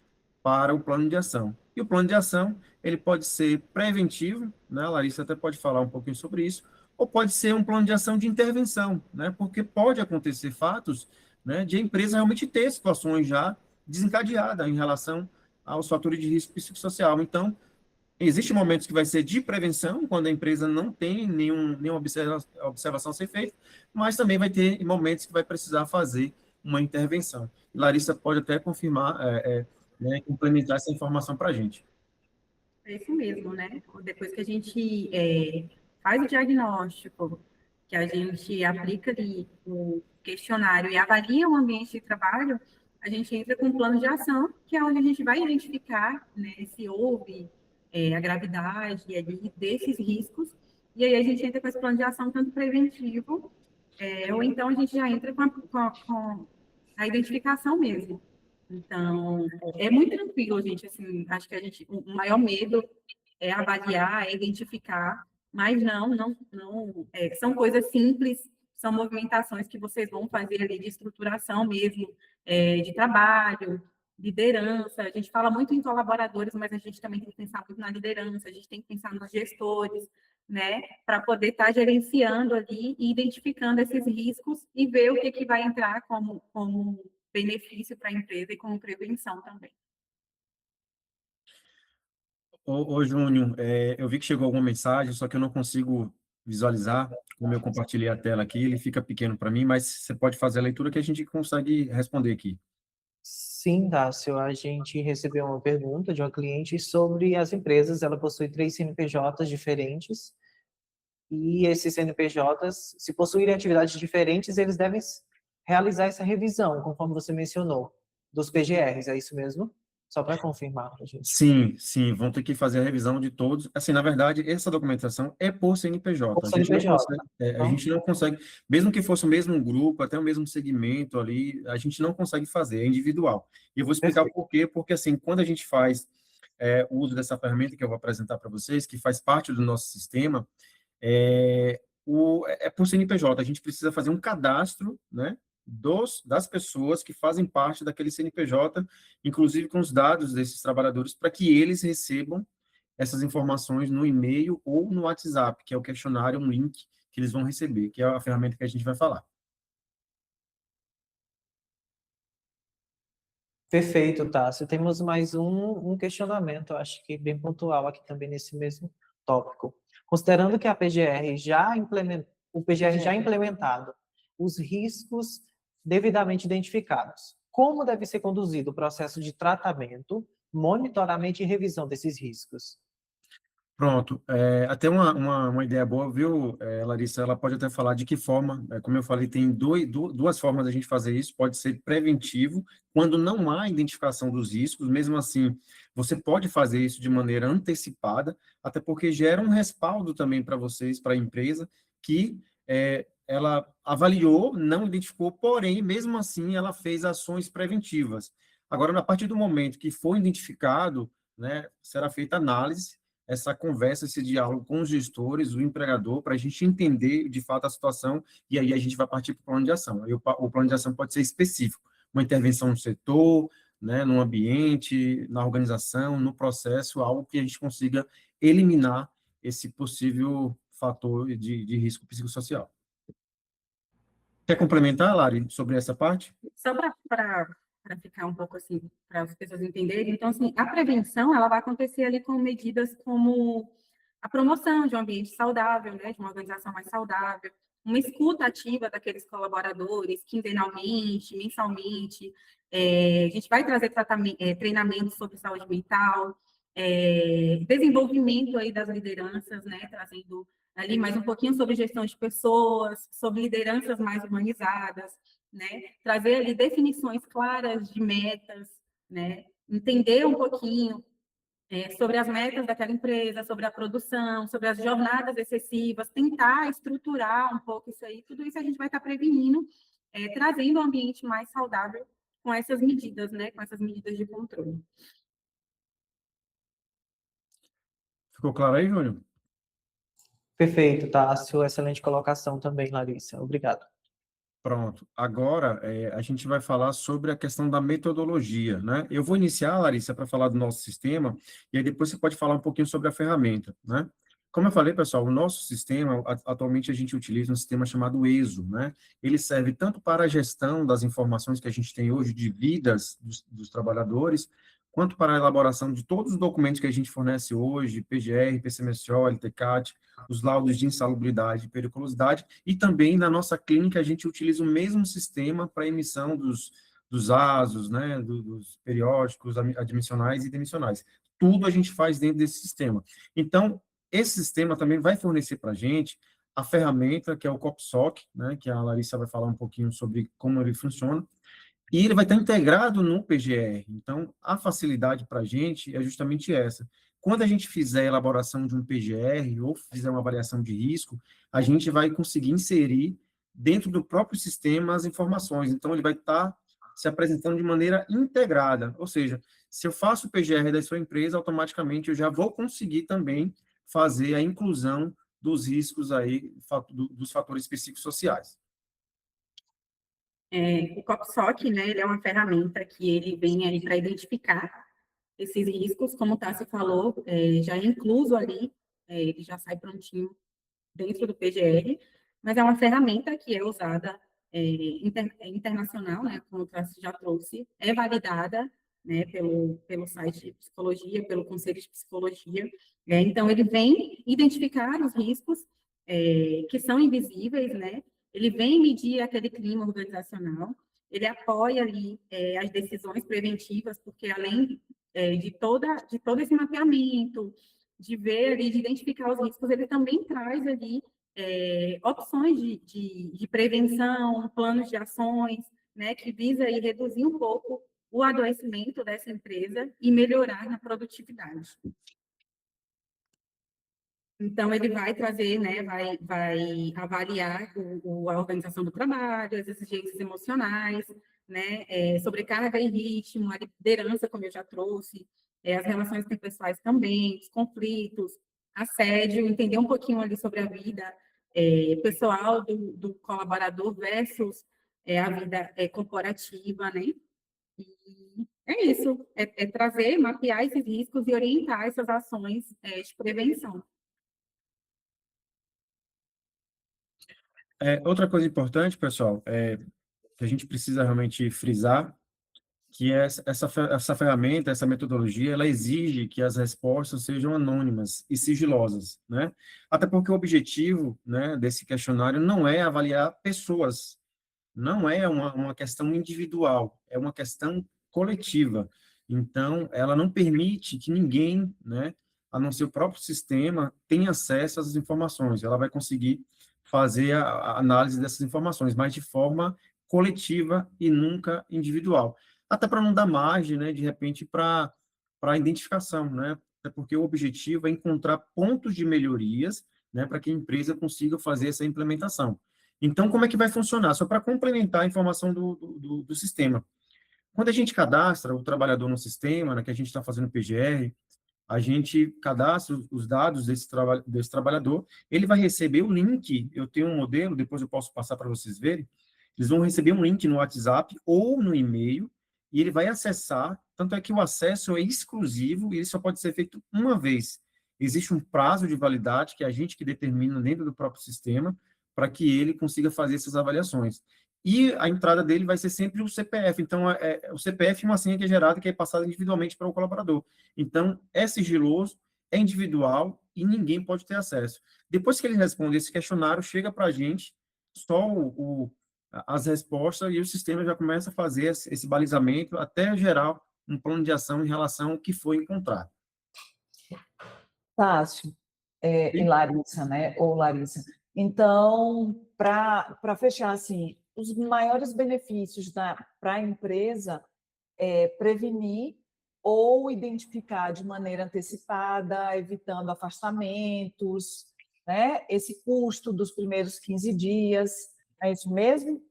para o plano de ação. E o plano de ação, ele pode ser preventivo, né? A Larissa até pode falar um pouquinho sobre isso, ou pode ser um plano de ação de intervenção, né? Porque pode acontecer fatos, né, de a empresa realmente ter situações já desencadeadas em relação aos fatores de risco psicossocial. Então, existem momentos que vai ser de prevenção, quando a empresa não tem nenhuma observação a ser feita, mas também vai ter momentos que vai precisar fazer uma intervenção. Larissa pode até confirmar, né, complementar essa informação para a gente. É isso mesmo, né? Depois que a gente faz o diagnóstico, que a gente aplica ali o questionário e avalia o ambiente de trabalho, a gente entra com um plano de ação, que é onde a gente vai identificar, né, se houve a gravidade ali desses riscos, e aí a gente entra com esse plano de ação tanto preventivo, ou então a gente já entra com a identificação mesmo. Então, é muito tranquilo, gente, assim, acho que o maior medo é avaliar, é identificar, mas são coisas simples, são movimentações que vocês vão fazer ali de estruturação mesmo, de trabalho, liderança. A gente fala muito em colaboradores, mas a gente também tem que pensar muito na liderança, a gente tem que pensar nos gestores, né, para poder estar gerenciando ali e identificando esses riscos e ver o que vai entrar como benefício para a empresa e como prevenção também. Ô Júnior, eu vi que chegou alguma mensagem, só que eu não consigo visualizar, como eu compartilhei a tela aqui, ele fica pequeno para mim, mas você pode fazer a leitura que a gente consegue responder aqui. Sim, Dácio, a gente recebeu uma pergunta de uma cliente sobre as empresas. Ela possui 3 CNPJs diferentes e esses CNPJs, se possuírem atividades diferentes, eles devem realizar essa revisão, conforme você mencionou, dos PGRs, é isso mesmo? Só para confirmar para a gente. Sim, vão ter que fazer a revisão de todos. Assim, na verdade, essa documentação é por CNPJ. Por CNPJ. A gente não consegue, mesmo que fosse o mesmo grupo, até o mesmo segmento ali, a gente não consegue fazer, é individual. E eu vou explicar o Perfeito. porquê, porque assim, quando a gente faz o uso dessa ferramenta que eu vou apresentar para vocês, que faz parte do nosso sistema, é por CNPJ. A gente precisa fazer um cadastro, né, das pessoas que fazem parte daquele CNPJ, inclusive com os dados desses trabalhadores, para que eles recebam essas informações no e-mail ou no WhatsApp, que é o questionário, um link que eles vão receber, que é a ferramenta que a gente vai falar. Perfeito, Tássio. Temos mais um questionamento, acho que bem pontual aqui também nesse mesmo tópico. Considerando que a PGR o PGR já implementado, os riscos devidamente identificados, como deve ser conduzido o processo de tratamento, monitoramento e revisão desses riscos? Pronto, até uma ideia boa, viu, Larissa? Ela pode até falar de que forma, como eu falei, tem duas formas da gente fazer isso. Pode ser preventivo, quando não há identificação dos riscos, mesmo assim, você pode fazer isso de maneira antecipada, até porque gera um respaldo também para vocês, para a empresa, que ela avaliou, não identificou, porém, mesmo assim, ela fez ações preventivas. Agora, a partir do momento que for identificado, né, será feita análise, essa conversa, esse diálogo com os gestores, o empregador, para a gente entender de fato a situação, e aí a gente vai partir para o plano de ação. Aí o plano de ação pode ser específico, uma intervenção no setor, né, no ambiente, na organização, no processo, algo que a gente consiga eliminar esse possível fator de risco psicossocial. Quer complementar, Lari, sobre essa parte? Só para ficar um pouco assim, para as pessoas entenderem, então, assim, a prevenção, ela vai acontecer ali com medidas como a promoção de um ambiente saudável, né, de uma organização mais saudável, uma escuta ativa daqueles colaboradores, quinzenalmente, mensalmente, a gente vai trazer treinamentos sobre saúde mental, desenvolvimento aí das lideranças, né, trazendo ali mais um pouquinho sobre gestão de pessoas, sobre lideranças mais humanizadas, né? Trazer ali definições claras de metas, né? Entender um pouquinho sobre as metas daquela empresa, sobre a produção, sobre as jornadas excessivas, tentar estruturar um pouco isso aí, tudo isso a gente vai estar prevenindo, trazendo um ambiente mais saudável com essas medidas, né? Com essas medidas de controle. Ficou claro aí, Júnior? Perfeito, Tássio. Excelente colocação também, Larissa. Obrigado. Pronto. Agora, a gente vai falar sobre a questão da metodologia, né? Eu vou iniciar, Larissa, para falar do nosso sistema, e aí depois você pode falar um pouquinho sobre a ferramenta, né? Como eu falei, pessoal, o nosso sistema, atualmente a gente utiliza um sistema chamado ESO, né? Ele serve tanto para a gestão das informações que a gente tem hoje de vidas dos trabalhadores, quanto para a elaboração de todos os documentos que a gente fornece hoje, PGR, PCMSO, LTCAT, os laudos de insalubridade e periculosidade, e também na nossa clínica a gente utiliza o mesmo sistema para emissão dos ASOS, né, dos periódicos admissionais e demissionais. Tudo a gente faz dentro desse sistema. Então, esse sistema também vai fornecer para a gente a ferramenta, que é o COPSOC, né, que a Larissa vai falar um pouquinho sobre como ele funciona, e ele vai estar integrado no PGR. Então, a facilidade para a gente é justamente essa. Quando a gente fizer a elaboração de um PGR ou fizer uma avaliação de risco, a gente vai conseguir inserir dentro do próprio sistema as informações. Então, ele vai estar se apresentando de maneira integrada. Ou seja, se eu faço o PGR da sua empresa, automaticamente eu já vou conseguir também fazer a inclusão dos riscos aí, dos fatores psicossociais. O COPSOC, né, ele é uma ferramenta que ele vem aí para identificar esses riscos, como o Tássio falou, já é incluso ali, ele já sai prontinho dentro do PGR, mas é uma ferramenta que é usada internacional, né, como o Tássio já trouxe, é validada, né, pelo site de psicologia, pelo Conselho de Psicologia, então ele vem identificar os riscos que são invisíveis, né, ele vem medir aquele clima organizacional, ele apoia ali as decisões preventivas, porque além de todo esse mapeamento, de ver ali, de identificar os riscos, ele também traz ali opções de prevenção, planos de ações, né, que visa aí reduzir um pouco o adoecimento dessa empresa e melhorar na produtividade. Então, ele vai trazer, né, vai avaliar a organização do trabalho, as exigências emocionais, né, sobrecarga e ritmo, a liderança, como eu já trouxe, as relações interpessoais também, os conflitos, assédio, entender um pouquinho ali sobre a vida pessoal do colaborador versus a vida corporativa, né? E é isso, é trazer, mapear esses riscos e orientar essas ações de prevenção. Outra coisa importante, pessoal, que a gente precisa realmente frisar, que essa ferramenta, essa metodologia, ela exige que as respostas sejam anônimas e sigilosas, né? Até porque o objetivo, né, desse questionário não é avaliar pessoas, não é uma questão individual, é uma questão coletiva. Então, ela não permite que ninguém, né, a não ser o próprio sistema, tenha acesso às informações. Ela vai conseguir fazer a análise dessas informações, mas de forma coletiva e nunca individual. Até para não dar margem, né, de repente, para a identificação, né? Até porque o objetivo é encontrar pontos de melhorias, né, para que a empresa consiga fazer essa implementação. Então, como é que vai funcionar? Só para complementar a informação do sistema. Quando a gente cadastra o trabalhador no sistema, né, que a gente está fazendo PGR, a gente cadastra os dados desse trabalhador, ele vai receber o link, eu tenho um modelo, depois eu posso passar para vocês verem, eles vão receber um link no WhatsApp ou no e-mail, e ele vai acessar, tanto é que o acesso é exclusivo e ele só pode ser feito uma vez. Existe um prazo de validade que é a gente que determina dentro do próprio sistema, para que ele consiga fazer essas avaliações. E a entrada dele vai ser sempre o CPF. Então, o CPF é uma senha que é gerada, que é passada individualmente para o colaborador. Então, é sigiloso, é individual e ninguém pode ter acesso. Depois que ele responde esse questionário, chega para a gente só as respostas e o sistema já começa a fazer esse balizamento até gerar um plano de ação em relação ao que foi encontrado. Tássio, e Larissa, né? Ou Larissa. Então, para fechar, assim, os maiores benefícios para a empresa é prevenir ou identificar de maneira antecipada, evitando afastamentos, né? Esse custo dos primeiros 15 dias, é isso mesmo?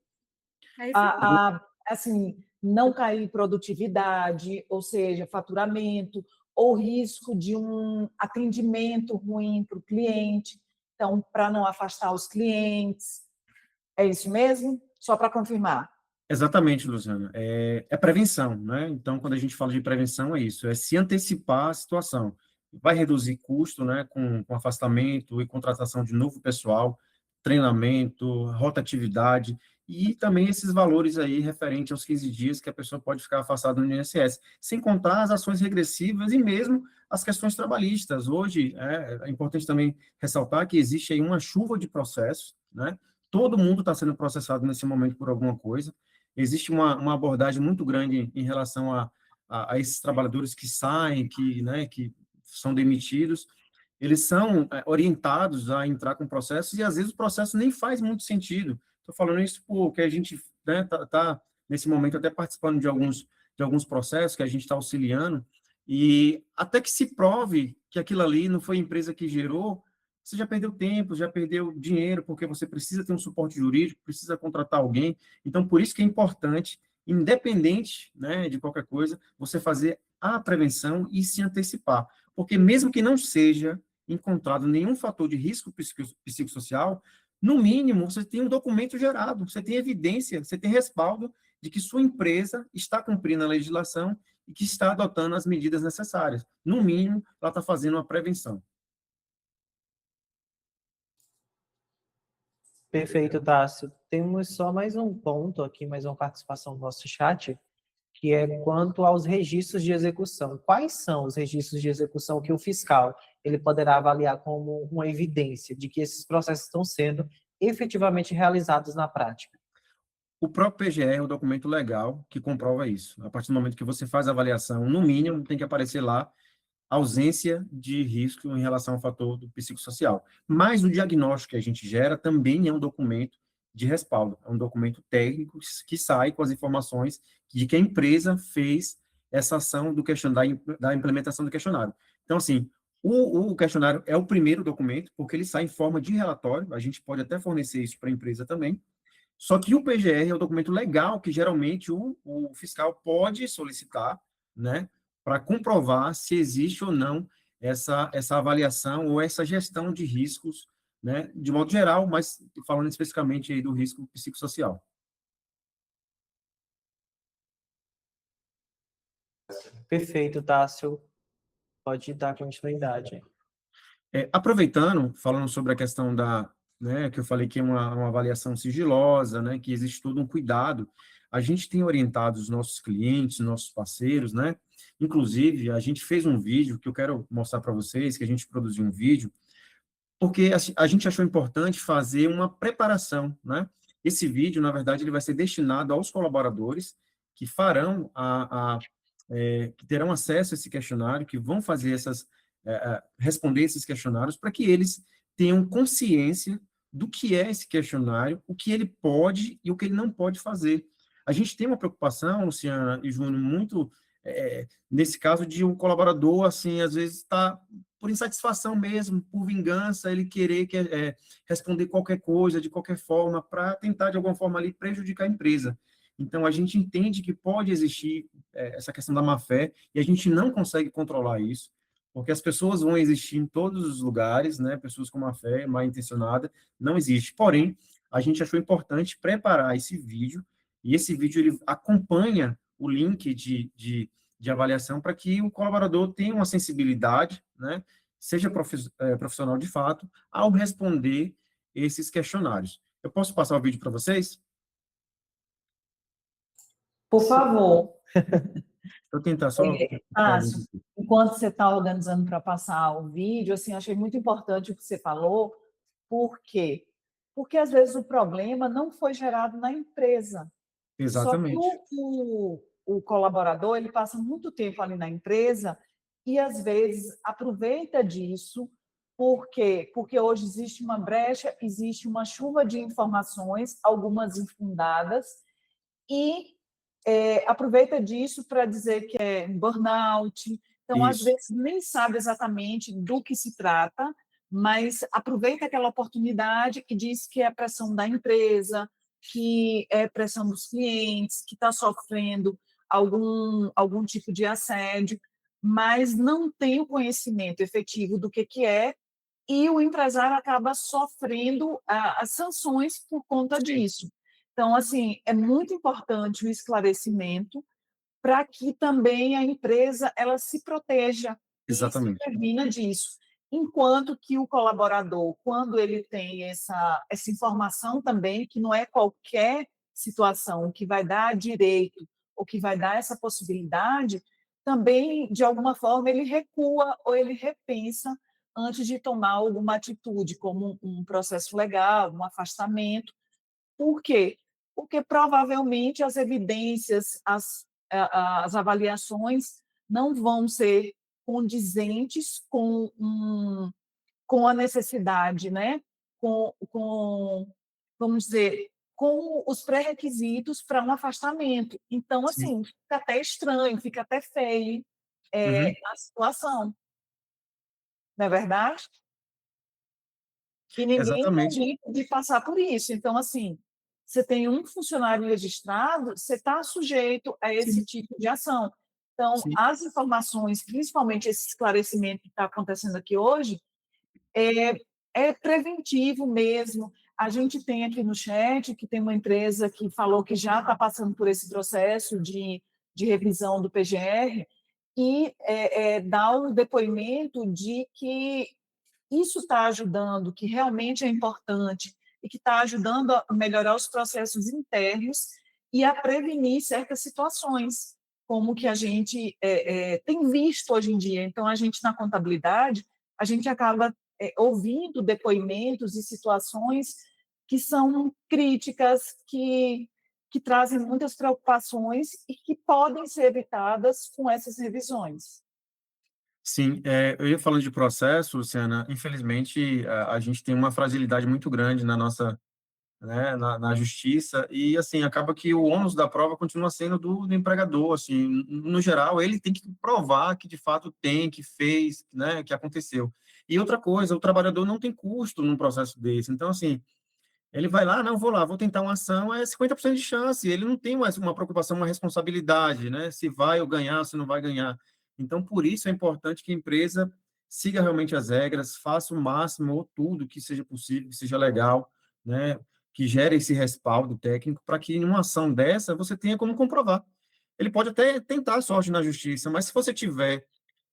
É isso mesmo. Assim, não cair produtividade, ou seja, faturamento, ou risco de um atendimento ruim para o cliente. então, para não afastar os clientes. É isso mesmo? Só para confirmar. Exatamente, Luciana. É prevenção, né? Então, quando a gente fala de prevenção, é isso, é se antecipar à situação. Vai reduzir custo, né, com afastamento e contratação de novo pessoal, treinamento, rotatividade, e também esses valores aí referente aos 15 dias que a pessoa pode ficar afastada no INSS, sem contar as ações regressivas e mesmo as questões trabalhistas. Hoje, é importante também ressaltar que existe aí uma chuva de processos, né? Todo mundo está sendo processado nesse momento por alguma coisa. Existe uma abordagem muito grande em relação a esses trabalhadores que saem, né, que são demitidos. Eles são orientados a entrar com processos e, às vezes, o processo nem faz muito sentido. Estou falando isso porque a gente, né, tá, nesse momento, até participando de alguns processos que a gente está auxiliando, e até que se prove que aquilo ali não foi a empresa que gerou, você já perdeu tempo, já perdeu dinheiro, porque você precisa ter um suporte jurídico, precisa contratar alguém. Então, por isso que é importante, independente, né, de qualquer coisa, você fazer a prevenção e se antecipar. Porque mesmo que não seja encontrado nenhum fator de risco psicossocial, no mínimo, você tem um documento gerado, você tem evidência, você tem respaldo de que sua empresa está cumprindo a legislação e que está adotando as medidas necessárias. No mínimo, ela está fazendo uma prevenção. Perfeito, Tássio. Temos só mais um ponto aqui, mais uma participação no nosso chat, que é quanto aos registros de execução. Quais são os registros de execução que o fiscal ele poderá avaliar como uma evidência de que esses processos estão sendo efetivamente realizados na prática? O próprio PGR é o documento legal que comprova isso. A partir do momento que você faz a avaliação, no mínimo, tem que aparecer lá ausência de risco em relação ao fator do psicossocial. Mas o diagnóstico que a gente gera também é um documento de respaldo, é um documento técnico que sai com as informações de que a empresa fez essa ação do questionário, da implementação do questionário. Então, assim, o questionário é o primeiro documento, porque ele sai em forma de relatório, a gente pode até fornecer isso para a empresa também, só que o PGR é o documento legal que geralmente o fiscal pode solicitar, né, para comprovar se existe ou não essa avaliação ou essa gestão de riscos, né, de modo geral, mas falando especificamente aí do risco psicossocial. Perfeito, Tássio. Pode dar continuidade. Aproveitando, falando sobre a questão né, que eu falei que é uma avaliação sigilosa, né, que existe todo um cuidado, a gente tem orientado os nossos clientes, nossos parceiros, né, inclusive a gente fez um vídeo que eu quero mostrar para vocês, que a gente produziu um vídeo, porque a gente achou importante fazer uma preparação, né, esse vídeo, na verdade, ele vai ser destinado aos colaboradores que farão que terão acesso a esse questionário, que vão fazer responder esses questionários, para que eles tenham consciência do que é esse questionário, o que ele pode e o que ele não pode fazer. A gente tem uma preocupação, Luciana e Júnior, muito nesse caso de um colaborador, assim, às vezes está por insatisfação mesmo, por vingança, ele querer responder qualquer coisa, de qualquer forma, para tentar, de alguma forma, ali, prejudicar a empresa. Então, a gente entende que pode existir essa questão da má-fé, e a gente não consegue controlar isso, porque as pessoas vão existir em todos os lugares, né? Pessoas com má-fé, mal-intencionada, não existe. Porém, a gente achou importante preparar esse vídeo, e esse vídeo ele acompanha o link de avaliação para que o colaborador tenha uma sensibilidade, né? Seja profissional de fato, ao responder esses questionários. Eu posso passar o vídeo para vocês? Por favor. Vou tentar só... Márcio, enquanto você está organizando para passar o vídeo, assim, achei muito importante o que você falou. Por quê? Porque, às vezes, o problema não foi gerado na empresa. Exatamente. Só que o colaborador ele passa muito tempo ali na empresa e, às vezes, aproveita disso. Por quê? Porque hoje existe uma brecha, existe uma chuva de informações, algumas infundadas, e aproveita disso para dizer que é burnout. Então, às Isso. vezes, nem sabe exatamente do que se trata, mas aproveita aquela oportunidade e diz que é a pressão da empresa, que é pressão dos clientes, que está sofrendo algum tipo de assédio, mas não tem o conhecimento efetivo do que é e o empresário acaba sofrendo as sanções por conta disso. Então, assim, é muito importante o esclarecimento para que também a empresa ela se proteja e se Exatamente. previna disso. Enquanto que o colaborador, quando ele tem essa informação também, que não é qualquer situação que vai dar direito ou que vai dar essa possibilidade, também, de alguma forma, ele recua ou ele repensa antes de tomar alguma atitude, como um processo legal, um afastamento. Por quê? Porque provavelmente as evidências, as avaliações não vão ser condizentes com a necessidade, né? Vamos dizer, com os pré-requisitos para um afastamento. Então, Sim. assim, fica até estranho, fica até feio Uhum. a situação, não é verdade? Que ninguém Exatamente. tem direito de passar por isso. Então, assim, você tem um funcionário registrado, você está sujeito a esse Sim, tipo de ação. Então, sim. as informações, principalmente esse esclarecimento que está acontecendo aqui hoje, é, é preventivo mesmo. A gente tem aqui no chat que tem uma empresa que falou que já está passando por esse processo de revisão do PGR e dá o depoimento de que isso está ajudando, que realmente é importante e que está ajudando a melhorar os processos internos e a prevenir certas situações, como que a gente tem visto hoje em dia. Então, a gente, na contabilidade, a gente acaba ouvindo depoimentos e situações que são críticas, que trazem muitas preocupações e que podem ser evitadas com essas revisões. Sim, eu ia falando de processo, Luciana, infelizmente a gente tem uma fragilidade muito grande na nossa, né, na justiça, e assim, acaba que o ônus da prova continua sendo do empregador, assim, no geral, ele tem que provar que de fato tem, que fez, né, que aconteceu. E outra coisa, o trabalhador não tem custo num processo desse, então assim, ele vai lá, não, vou lá, vou tentar uma ação, é 50% de chance, ele não tem mais uma preocupação, uma responsabilidade, né, se vai ou ganhar, se não vai ganhar. Então, por isso é importante que a empresa siga realmente as regras, faça o máximo ou tudo que seja possível, que seja legal, né, que gere esse respaldo técnico para que em uma ação dessa você tenha como comprovar. Ele pode até tentar a sorte na justiça, mas se você tiver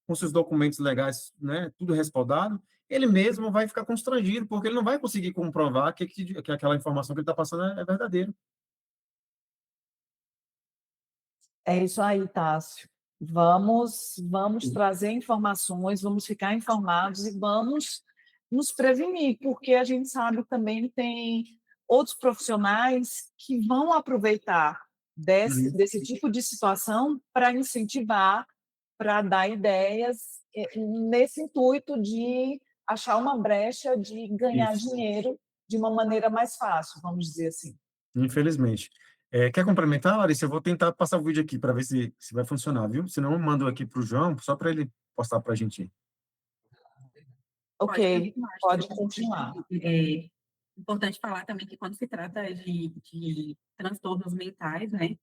com seus documentos legais, né, tudo respaldado, ele mesmo vai ficar constrangido, porque ele não vai conseguir comprovar que aquela informação que ele está passando é verdadeira. É isso aí, Tássio. Vamos trazer informações, vamos ficar informados e vamos nos prevenir, porque a gente sabe também que tem outros profissionais que vão aproveitar Uhum. desse tipo de situação para incentivar, para dar ideias, nesse intuito de achar uma brecha de ganhar Isso, dinheiro de uma maneira mais fácil, vamos dizer assim. infelizmente. Quer complementar, Larissa? Eu vou tentar passar o vídeo aqui para ver se vai funcionar, viu? Senão eu mando aqui para o João, só para ele postar para a gente. Ok, Pode continuar. Acho pode que continuar. é importante falar também que quando se trata de transtornos mentais, né,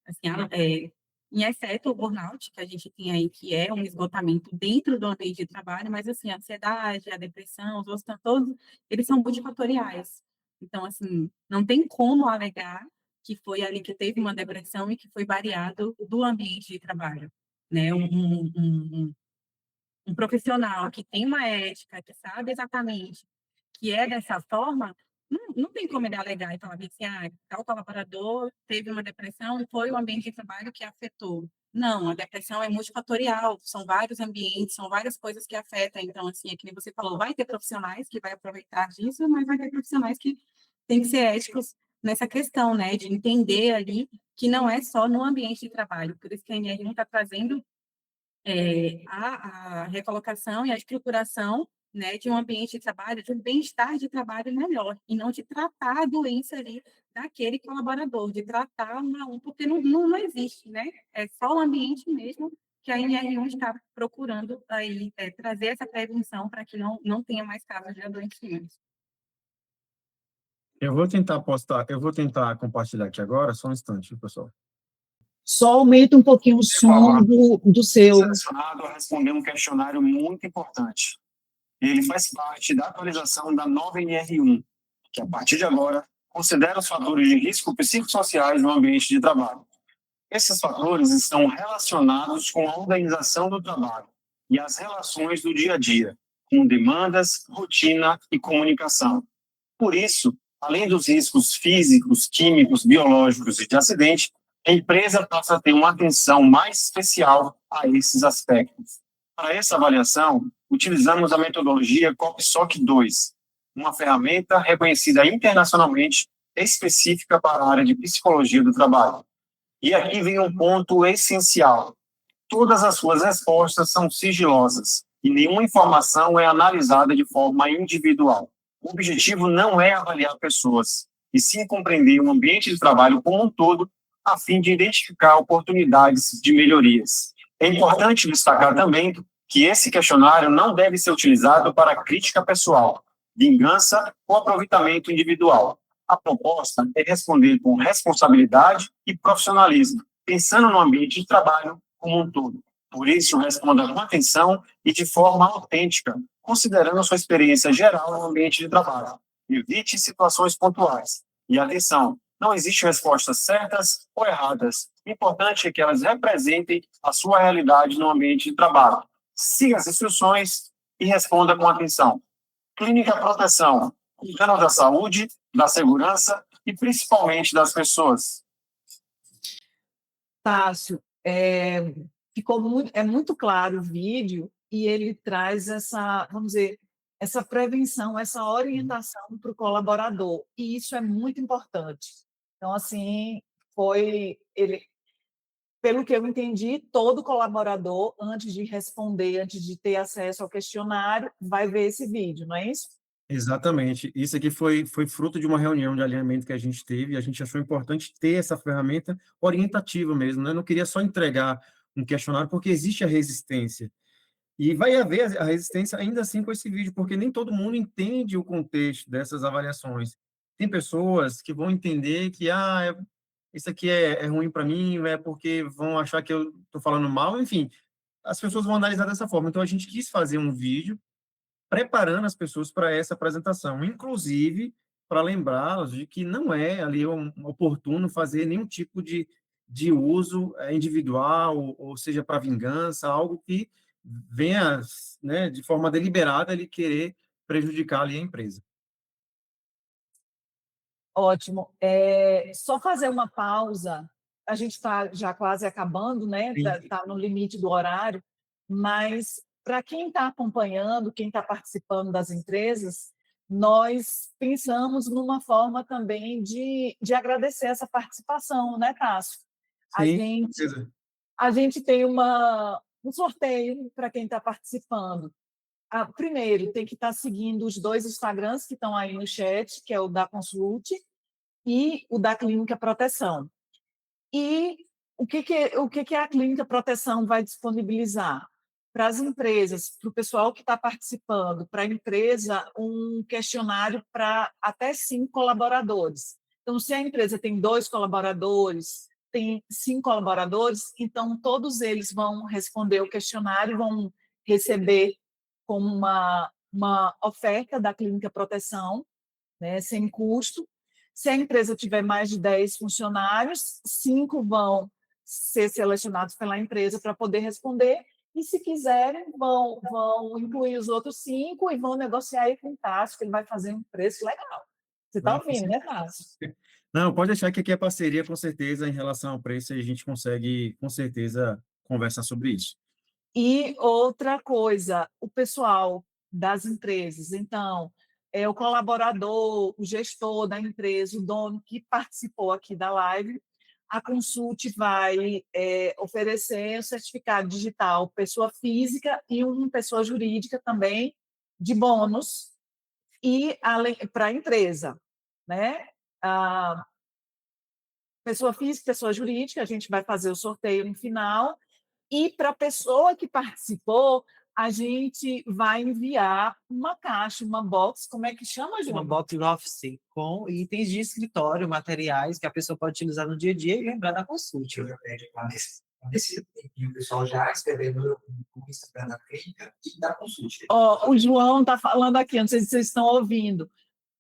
assim, em exceto o burnout, que a gente tem aí, que é um esgotamento dentro do ambiente de trabalho, mas, assim, a ansiedade, a depressão, os outros transtornos, eles são multifatoriais. Então, assim, não tem como alegar que foi ali que teve uma depressão e que foi variado do ambiente de trabalho, né? Um profissional que tem uma ética, que sabe exatamente que é dessa forma, não tem como ele alegar e falar assim, tal colaborador teve uma depressão e foi o ambiente de trabalho que afetou. Não, a depressão é multifatorial, são vários ambientes, são várias coisas que afetam. Então, assim, é que nem você falou, vai ter profissionais que vai aproveitar disso, mas vai ter profissionais que têm que ser éticos nessa questão, né, de entender ali que não é só no ambiente de trabalho. Por isso que a NR1 está trazendo a recolocação e a estruturação, né, de um ambiente de trabalho, de um bem-estar de trabalho melhor, e não de tratar a doença ali daquele colaborador, de tratar porque não existe, né? É só o ambiente mesmo que a NR1 está procurando aí, trazer essa prevenção para que não tenha mais casos de adoecimentos. Eu vou tentar compartilhar aqui agora, só um instante, pessoal. Só aumenta um pouquinho o som do seu. Selecionado a responder um questionário muito importante. ele faz parte da atualização da nova NR1, que, a partir de agora, considera os fatores de risco psicossociais no ambiente de trabalho. Esses fatores estão relacionados com a organização do trabalho e as relações do dia a dia, com demandas, rotina e comunicação. Por isso, além dos riscos físicos, químicos, biológicos e de acidente, a empresa passa a ter uma atenção mais especial a esses aspectos. Para essa avaliação, utilizamos a metodologia COPSOC 2, uma ferramenta reconhecida internacionalmente específica para a área de psicologia do trabalho. E aqui vem um ponto essencial. Todas as suas respostas são sigilosas e nenhuma informação é analisada de forma individual. O objetivo não é avaliar pessoas, e sim compreender o ambiente de trabalho como um todo, a fim de identificar oportunidades de melhorias. É importante destacar também que esse questionário não deve ser utilizado para crítica pessoal, vingança ou aproveitamento individual. A proposta é responder com responsabilidade e profissionalismo, pensando no ambiente de trabalho como um todo. Por isso, responda com atenção e de forma autêntica, considerando sua experiência geral no ambiente de trabalho. Evite situações pontuais. E atenção, não existem respostas certas ou erradas. O importante é que elas representem a sua realidade no ambiente de trabalho. Siga as instruções e responda com atenção. Clínica Proteção, cuidando da saúde, da segurança e principalmente das pessoas. Tássio, ficou muito claro o vídeo e ele traz essa, vamos dizer, essa prevenção, essa orientação para o colaborador, e isso é muito importante. Então, assim, pelo que eu entendi, todo colaborador, antes de responder, antes de ter acesso ao questionário, vai ver esse vídeo, não é isso? Exatamente. Isso aqui foi fruto de uma reunião de alinhamento que a gente teve, e a gente achou importante ter essa ferramenta orientativa mesmo, né? Eu não queria só entregar um questionário, porque existe a resistência. E vai haver a resistência ainda assim com esse vídeo, porque nem todo mundo entende o contexto dessas avaliações. Tem pessoas que vão entender que isso aqui é ruim para mim, é porque vão achar que eu estou falando mal, enfim, as pessoas vão analisar dessa forma. Então, a gente quis fazer um vídeo preparando as pessoas para essa apresentação, inclusive para lembrá-las de que não é ali oportuno fazer nenhum tipo de uso individual, ou seja, para vingança, algo que venha, né, de forma deliberada ele querer prejudicar ali a empresa. Ótimo. Só fazer uma pausa, a gente está já quase acabando, né? Sim. Está no limite do horário, mas para quem está acompanhando, quem está participando das empresas, nós pensamos numa forma também de agradecer essa participação, né, Tássio? A Sim, gente, certeza. a gente tem um sorteio para quem está participando. Primeiro, tem que estar seguindo os 2 Instagrams que estão aí no chat, que é o da Consult e o da Clínica Proteção. E o que a Clínica Proteção vai disponibilizar? Para as empresas, para o pessoal que está participando, para a empresa, um questionário para até 5 colaboradores. Então, se a empresa tem 2 colaboradores, tem 5 colaboradores, então todos eles vão responder o questionário, vão receber como uma oferta da Clínica Proteção, né, sem custo. Se a empresa tiver mais de 10 funcionários, 5 vão ser selecionados pela empresa para poder responder, e se quiserem, vão incluir os outros 5 e vão negociar aí com o Tássio, que ele vai fazer um preço legal. Você está Não, ouvindo, né, Tássio? Não, pode deixar que aqui é parceria, com certeza, em relação ao preço, e a gente consegue, com certeza, conversar sobre isso. E outra coisa, o pessoal das empresas, então, o colaborador, o gestor da empresa, o dono que participou aqui da live, a Consult vai oferecer o certificado digital pessoa física e uma pessoa jurídica também de bônus e para a empresa, né? A pessoa física, pessoa jurídica, a gente vai fazer o sorteio no final. E para a pessoa que participou, a gente vai enviar uma caixa, uma box, como é que chama, Uma João? box office com itens de escritório, materiais que a pessoa pode utilizar no dia a dia e lembrar da consulta. Nesse tempinho, o pessoal já escrevendo no Instagram da clínica e da consulta. Ó, o João está falando aqui, não sei se vocês estão ouvindo,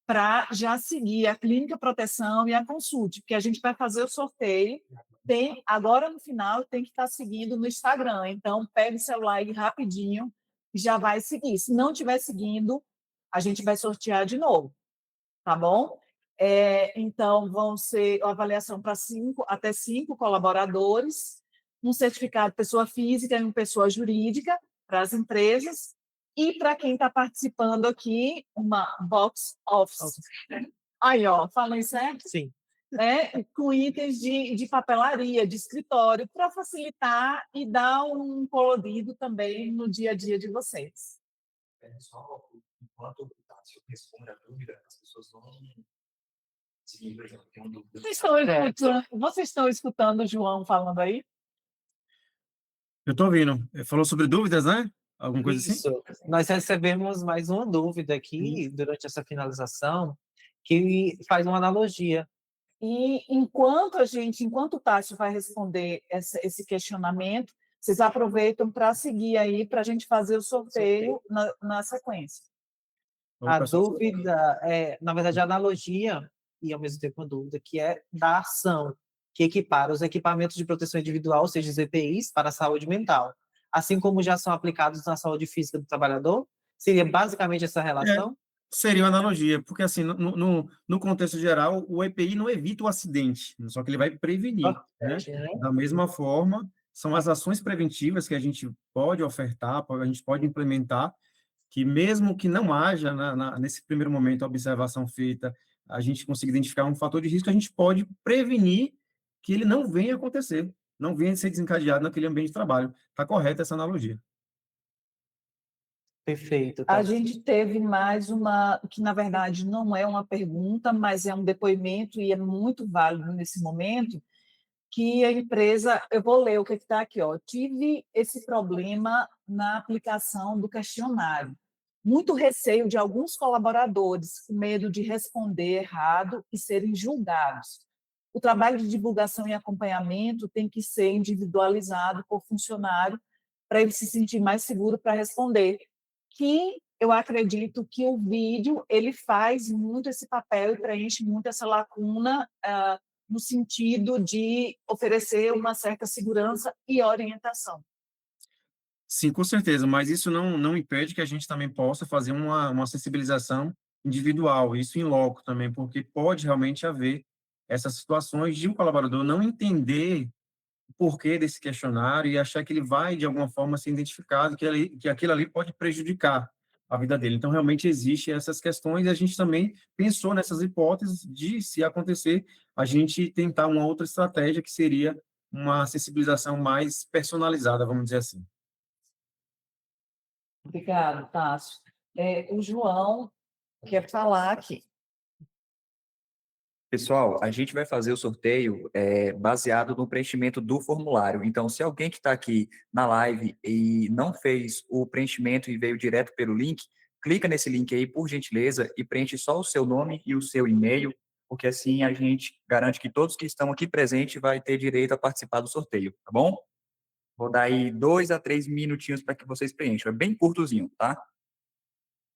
para já seguir a Clínica Proteção e a Consulte, porque a gente vai fazer o sorteio. Tem, agora no final tem que estar seguindo no Instagram. Então, pega o celular aí rapidinho e já vai seguir. Se não estiver seguindo, a gente vai sortear de novo, tá bom? Então, vão ser avaliação para até 5 colaboradores, um certificado de pessoa física e uma pessoa jurídica para as empresas, e para quem está participando aqui, uma box office. Aí, ó, falei certo? Sim. Com itens de papelaria, de escritório, para facilitar e dar um colorido também no dia a dia de vocês. Só enquanto o Tássio responde a dúvida, as pessoas vão seguir, por exemplo, tem uma dúvida. Vocês estão escutando o João falando aí? Eu estou ouvindo. Ele falou sobre dúvidas, né? Alguma coisa assim? Isso. Nós recebemos mais uma dúvida aqui durante essa finalização, que faz uma analogia. E enquanto o Tássio vai responder esse questionamento, vocês aproveitam para seguir aí, para a gente fazer o sorteio na sequência. A dúvida na verdade, a analogia, e ao mesmo tempo a dúvida, que é da ação, que equipara os equipamentos de proteção individual, ou seja, os EPIs, para a saúde mental, assim como já são aplicados na saúde física do trabalhador. Seria basicamente essa relação? Seria uma analogia, porque assim, no contexto geral, o EPI não evita o acidente, só que ele vai prevenir, né? Da mesma forma, são as ações preventivas que a gente pode ofertar, a gente pode implementar, que mesmo que não haja, nesse primeiro momento, a observação feita, a gente consiga identificar um fator de risco, a gente pode prevenir que ele não venha acontecer, não venha ser desencadeado naquele ambiente de trabalho. Está correta essa analogia. Perfeito. Tá. A gente teve mais uma, que na verdade não é uma pergunta, mas é um depoimento e é muito válido nesse momento, que a empresa, eu vou ler o que está aqui, ó. Tive esse problema na aplicação do questionário. Muito receio de alguns colaboradores, com medo de responder errado e serem julgados. O trabalho de divulgação e acompanhamento tem que ser individualizado por funcionário para ele se sentir mais seguro para responder. Que eu acredito que o vídeo ele faz muito esse papel e preenche muito essa lacuna no sentido de oferecer uma certa segurança e orientação. Sim, com certeza, mas isso não impede que a gente também possa fazer uma sensibilização individual, isso em loco também, porque pode realmente haver essas situações de um colaborador não entender o porquê desse questionário e achar que ele vai, de alguma forma, ser identificado, que aquilo ali pode prejudicar a vida dele. Então, realmente, existem essas questões e a gente também pensou nessas hipóteses de, se acontecer, a gente tentar uma outra estratégia, que seria uma sensibilização mais personalizada, vamos dizer assim. Obrigada, Tássio. O João quer falar aqui. Pessoal, a gente vai fazer o sorteio baseado no preenchimento do formulário. Então, se alguém que está aqui na live e não fez o preenchimento e veio direto pelo link, clica nesse link aí, por gentileza, e preenche só o seu nome e o seu e-mail, porque assim a gente garante que todos que estão aqui presentes vai ter direito a participar do sorteio, tá bom? Vou dar aí 2 a 3 minutinhos para que vocês preencham. É bem curtozinho, tá?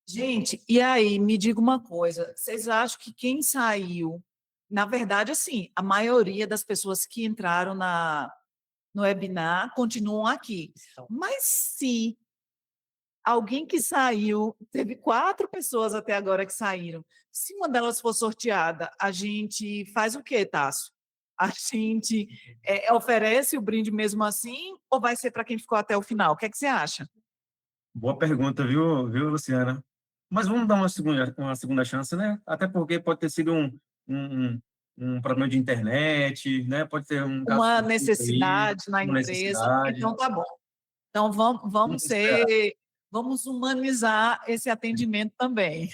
Gente, e aí, me diga uma coisa, vocês acham que quem saiu, na verdade, assim, a maioria das pessoas que entraram no webinar continuam aqui, mas se alguém que saiu, teve 4 pessoas até agora que saíram, se uma delas for sorteada, a gente faz o quê, Tássio? A gente oferece o brinde mesmo assim, ou vai ser para quem ficou até o final? O que é que você acha? Boa pergunta, viu, Luciana? Mas vamos dar uma segunda chance, né? Até porque pode ter sido um problema de internet, né? Pode ter um caso Uma aí, necessidade na uma empresa. necessidade. Então, tá bom. Então, vamos humanizar esse atendimento também.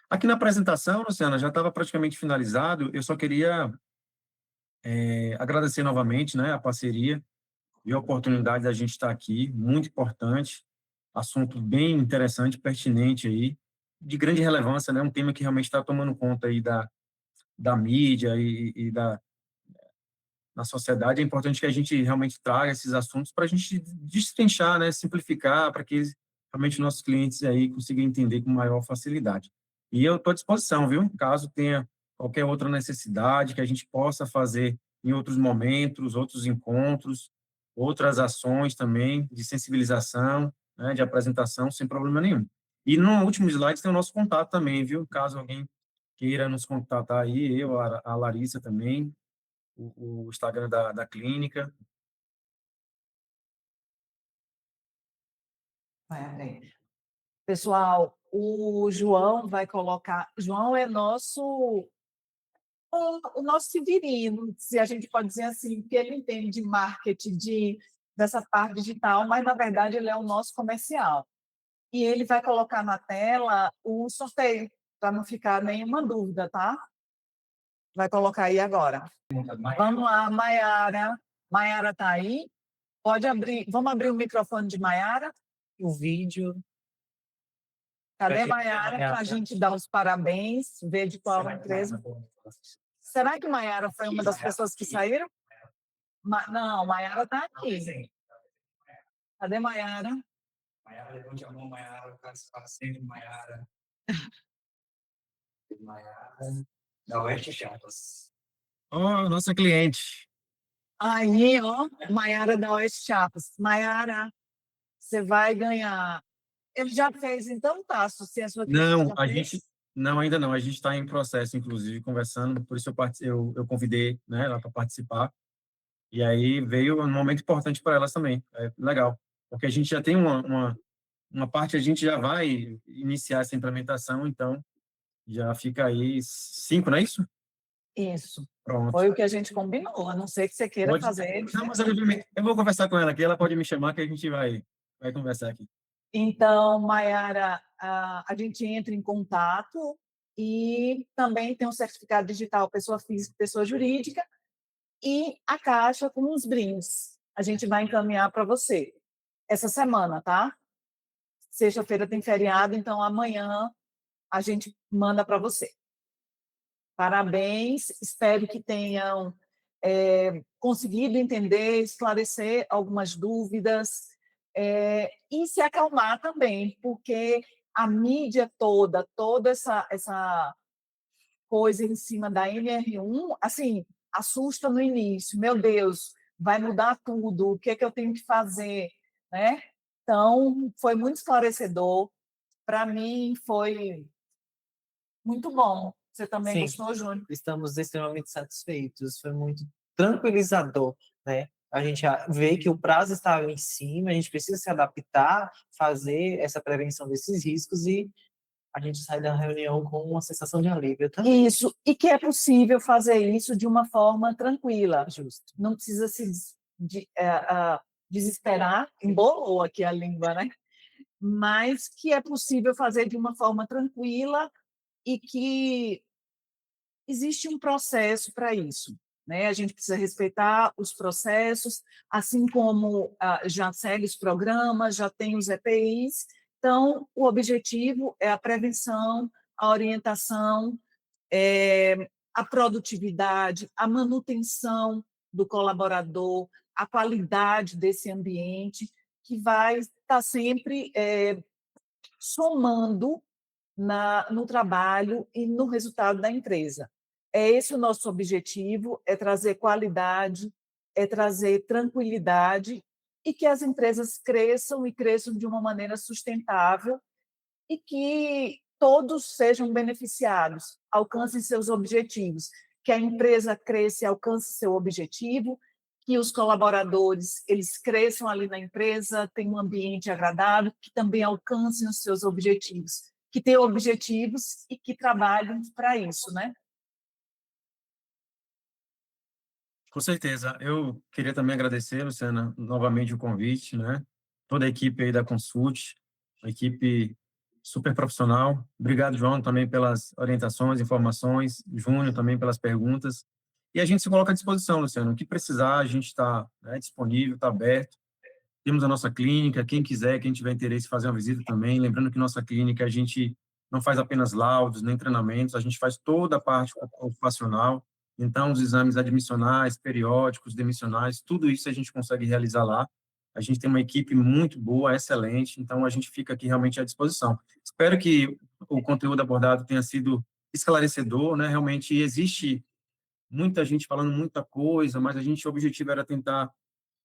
Aqui na apresentação, Luciana, já estava praticamente finalizado. Eu só queria agradecer novamente, né, a parceria e a oportunidade da gente estar aqui, muito importante, assunto bem interessante, pertinente aí, de grande relevância, né, um tema que realmente está tomando conta aí da mídia e na sociedade, é importante que a gente realmente traga esses assuntos para a gente destrinchar, né, simplificar, para que realmente nossos clientes aí consigam entender com maior facilidade. E eu estou à disposição, viu? Caso tenha qualquer outra necessidade que a gente possa fazer em outros momentos, outros encontros, outras ações também de sensibilização, né, de apresentação, sem problema nenhum. E no último slide tem o nosso contato também, viu? Caso alguém queira nos contatar aí, eu, a Larissa também, o Instagram da clínica. Vai abrir. Pessoal, o João vai colocar. João é o nosso figurino, se a gente pode dizer assim, que ele entende de marketing, dessa parte digital, mas na verdade ele é o nosso comercial. E ele vai colocar na tela o sorteio, para não ficar nenhuma dúvida, tá? Vai colocar aí agora. Vamos lá, Maiara. Maiara está aí? Pode abrir. Vamos abrir o microfone de Maiara? O vídeo. Cadê Maiara para a gente dar os parabéns, ver de qual empresa? Será que Maiara foi uma das pessoas que saíram? Não, Maiara está aqui. Cadê Maiara? Maiara, levante a mão, Maiara, para sempre, Maiara. Maiara, da Oeste Chapas. Ó, nossa cliente. Aí, ó, Maiara da Oeste Chapas. Maiara, você vai ganhar. Ele já fez, então, tá? Se a sua Não, já a fez? gente não, ainda não. A gente está em processo, inclusive, conversando. Por isso eu convidei, né, ela para participar. E aí veio um momento importante para elas também. É legal, porque a gente já tem uma parte, a gente já vai iniciar essa implementação, então já fica aí 5, não é isso? Isso. Pronto. Foi o que a gente combinou, a não ser que você queira Pode. fazer. Não, mas eu vou conversar com ela aqui, ela pode me chamar que a gente vai conversar aqui. Então, Maiara, a gente entra em contato e também tem um certificado digital, pessoa física, pessoa jurídica, e a caixa com os brindes. A gente vai encaminhar para você essa semana, tá? Sexta-feira tem feriado, então amanhã a gente manda para você. Parabéns, espero que tenham conseguido entender, esclarecer algumas dúvidas e se acalmar também, porque a mídia toda essa coisa em cima da NR1, assim, assusta no início. Meu Deus, vai mudar tudo, o que é que eu tenho que fazer, né? Então, foi muito esclarecedor. Para mim, foi muito bom. Você também Sim, gostou, Júnior? estamos extremamente satisfeitos. Foi muito tranquilizador, né? A gente vê que o prazo estava em cima, a gente precisa se adaptar, fazer essa prevenção desses riscos e a gente sai da reunião com uma sensação de alívio também. Isso, e que é possível fazer isso de uma forma tranquila. Justo. Não precisa se desesperar, embolou aqui a língua, né? Mas que é possível fazer de uma forma tranquila e que existe um processo para isso, né? A gente precisa respeitar os processos, assim como já segue os programas, já tem os EPIs. Então, o objetivo é a prevenção, a orientação, a produtividade, a manutenção do colaborador, a qualidade desse ambiente, que vai estar sempre somando no trabalho e no resultado da empresa. É esse o nosso objetivo, é trazer qualidade, é trazer tranquilidade e que as empresas cresçam e cresçam de uma maneira sustentável e que todos sejam beneficiados, alcancem seus objetivos, que a empresa cresça e alcance seu objetivo, que os colaboradores eles cresçam ali na empresa, tenham um ambiente agradável, que também alcancem os seus objetivos, que tenham objetivos e que trabalhem para isso, né? Com certeza. Eu queria também agradecer, Luciana, novamente o convite, né? Toda a equipe aí da Consult, uma equipe super profissional. Obrigado, João, também pelas orientações, informações, Júnior também pelas perguntas. E a gente se coloca à disposição, Luciano. O que precisar, a gente está, né, disponível, está aberto. Temos a nossa clínica, quem quiser, quem tiver interesse em fazer uma visita também. Lembrando que nossa clínica, a gente não faz apenas laudos, nem treinamentos, a gente faz toda a parte ocupacional, então os exames admissionais, periódicos, demissionais, tudo isso a gente consegue realizar lá. A gente tem uma equipe muito boa, excelente, então a gente fica aqui realmente à disposição. Espero que o conteúdo abordado tenha sido esclarecedor, né? Realmente existe muita gente falando muita coisa, mas o objetivo era tentar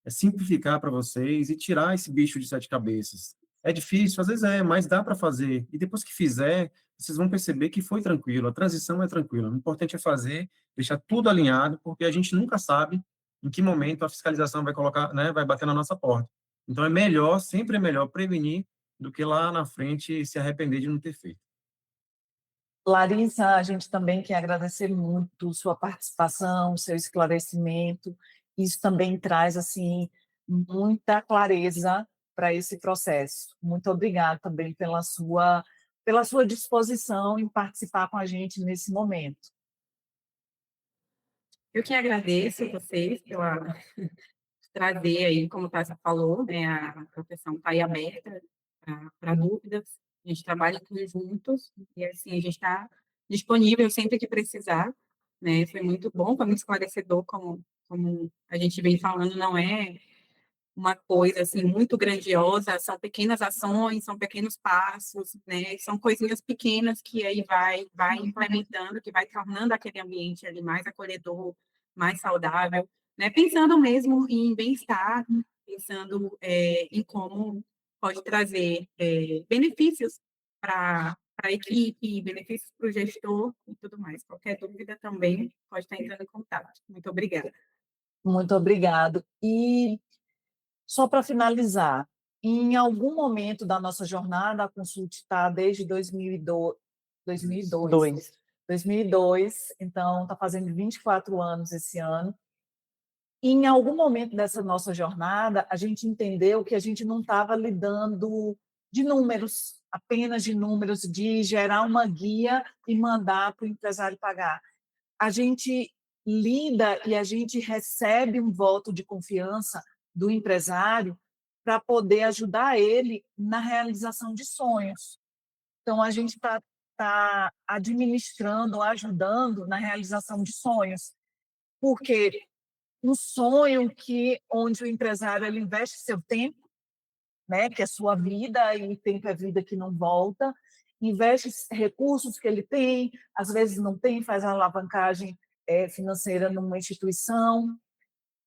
simplificar para vocês e tirar esse bicho de sete cabeças. É difícil, às vezes mas dá para fazer. E depois que fizer, vocês vão perceber que foi tranquilo, a transição é tranquila. O importante é fazer, deixar tudo alinhado, porque a gente nunca sabe em que momento a fiscalização vai colocar, né, vai bater na nossa porta. Então é melhor, sempre é melhor prevenir do que lá na frente se arrepender de não ter feito. Larissa, a gente também quer agradecer muito sua participação, seu esclarecimento. Isso também traz assim muita clareza para esse processo. Muito obrigada também pela sua disposição em participar com a gente nesse momento. Eu que agradeço vocês pela trazer aí, como a Tássia falou, né, a profissão está aí aberta para dúvidas. A gente trabalha juntos e assim a gente está disponível sempre que precisar, né? Foi muito bom, foi muito esclarecedor, como a gente vem falando, não é uma coisa assim muito grandiosa, são pequenas ações, são pequenos passos, né? São coisinhas pequenas que aí vai implementando, que vai tornando aquele ambiente ali mais acolhedor, mais saudável, né? Pensando mesmo em bem-estar, pensando em como pode trazer benefícios para a equipe, benefícios para o gestor e tudo mais. Qualquer dúvida também pode estar entrando em contato. Muito obrigada. Muito obrigado. E só para finalizar, em algum momento da nossa jornada, a Consult está desde 2002, então está fazendo 24 anos esse ano. E em algum momento dessa nossa jornada, a gente entendeu que a gente não estava lidando de números, apenas de números, de gerar uma guia e mandar para o empresário pagar. A gente lida e a gente recebe um voto de confiança do empresário para poder ajudar ele na realização de sonhos. Então, a gente tá administrando, ajudando na realização de sonhos, porque um sonho onde o empresário ele investe seu tempo, né, que é sua vida, e o tempo é vida que não volta, investe recursos que ele tem, às vezes não tem, faz a alavancagem financeira numa instituição,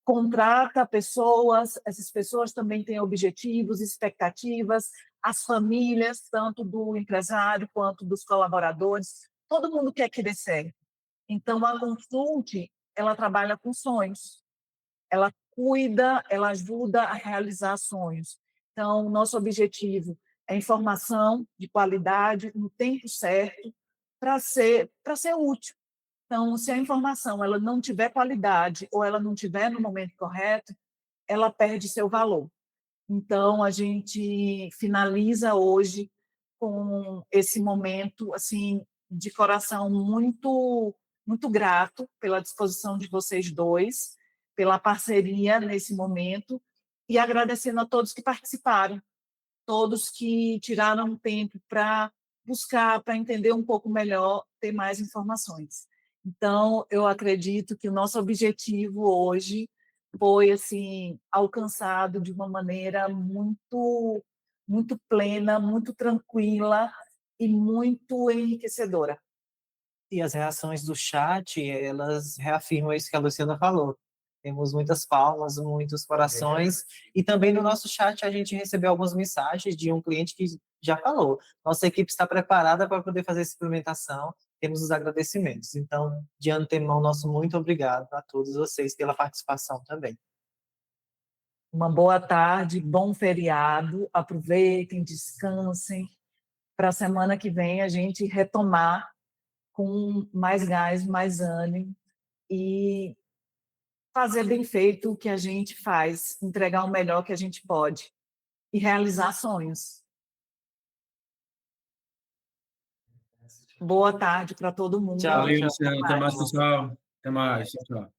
contrata pessoas, essas pessoas também têm objetivos, expectativas, as famílias, tanto do empresário quanto dos colaboradores, todo mundo quer que dê certo. Então, a Consult, ela trabalha com sonhos, ela cuida, ela ajuda a realizar sonhos. Então, nosso objetivo é informação de qualidade, no tempo certo, para ser útil. Então, se a informação ela não tiver qualidade ou ela não tiver no momento correto, ela perde seu valor. Então, a gente finaliza hoje com esse momento assim de coração muito grato pela disposição de vocês dois, pela parceria nesse momento e agradecendo a todos que participaram, todos que tiraram um tempo para buscar, para entender um pouco melhor, ter mais informações. Então, eu acredito que o nosso objetivo hoje foi assim alcançado de uma maneira muito plena, muito tranquila e muito enriquecedora. E as reações do chat, elas reafirmam isso que a Luciana falou. Temos muitas palmas, muitos corações, e também no nosso chat a gente recebeu algumas mensagens de um cliente que já falou. Nossa equipe está preparada para poder fazer essa implementação, temos os agradecimentos. Então, de antemão, nosso muito obrigado a todos vocês pela participação também. Uma boa tarde, bom feriado, aproveitem, descansem, para a semana que vem a gente retomar com mais gás, mais ânimo e fazer bem feito o que a gente faz, entregar o melhor que a gente pode e realizar sonhos. Boa tarde para todo mundo. Tchau, Valeu, tchau. Luciano. Até mais, pessoal. Até mais. Tchau, tchau.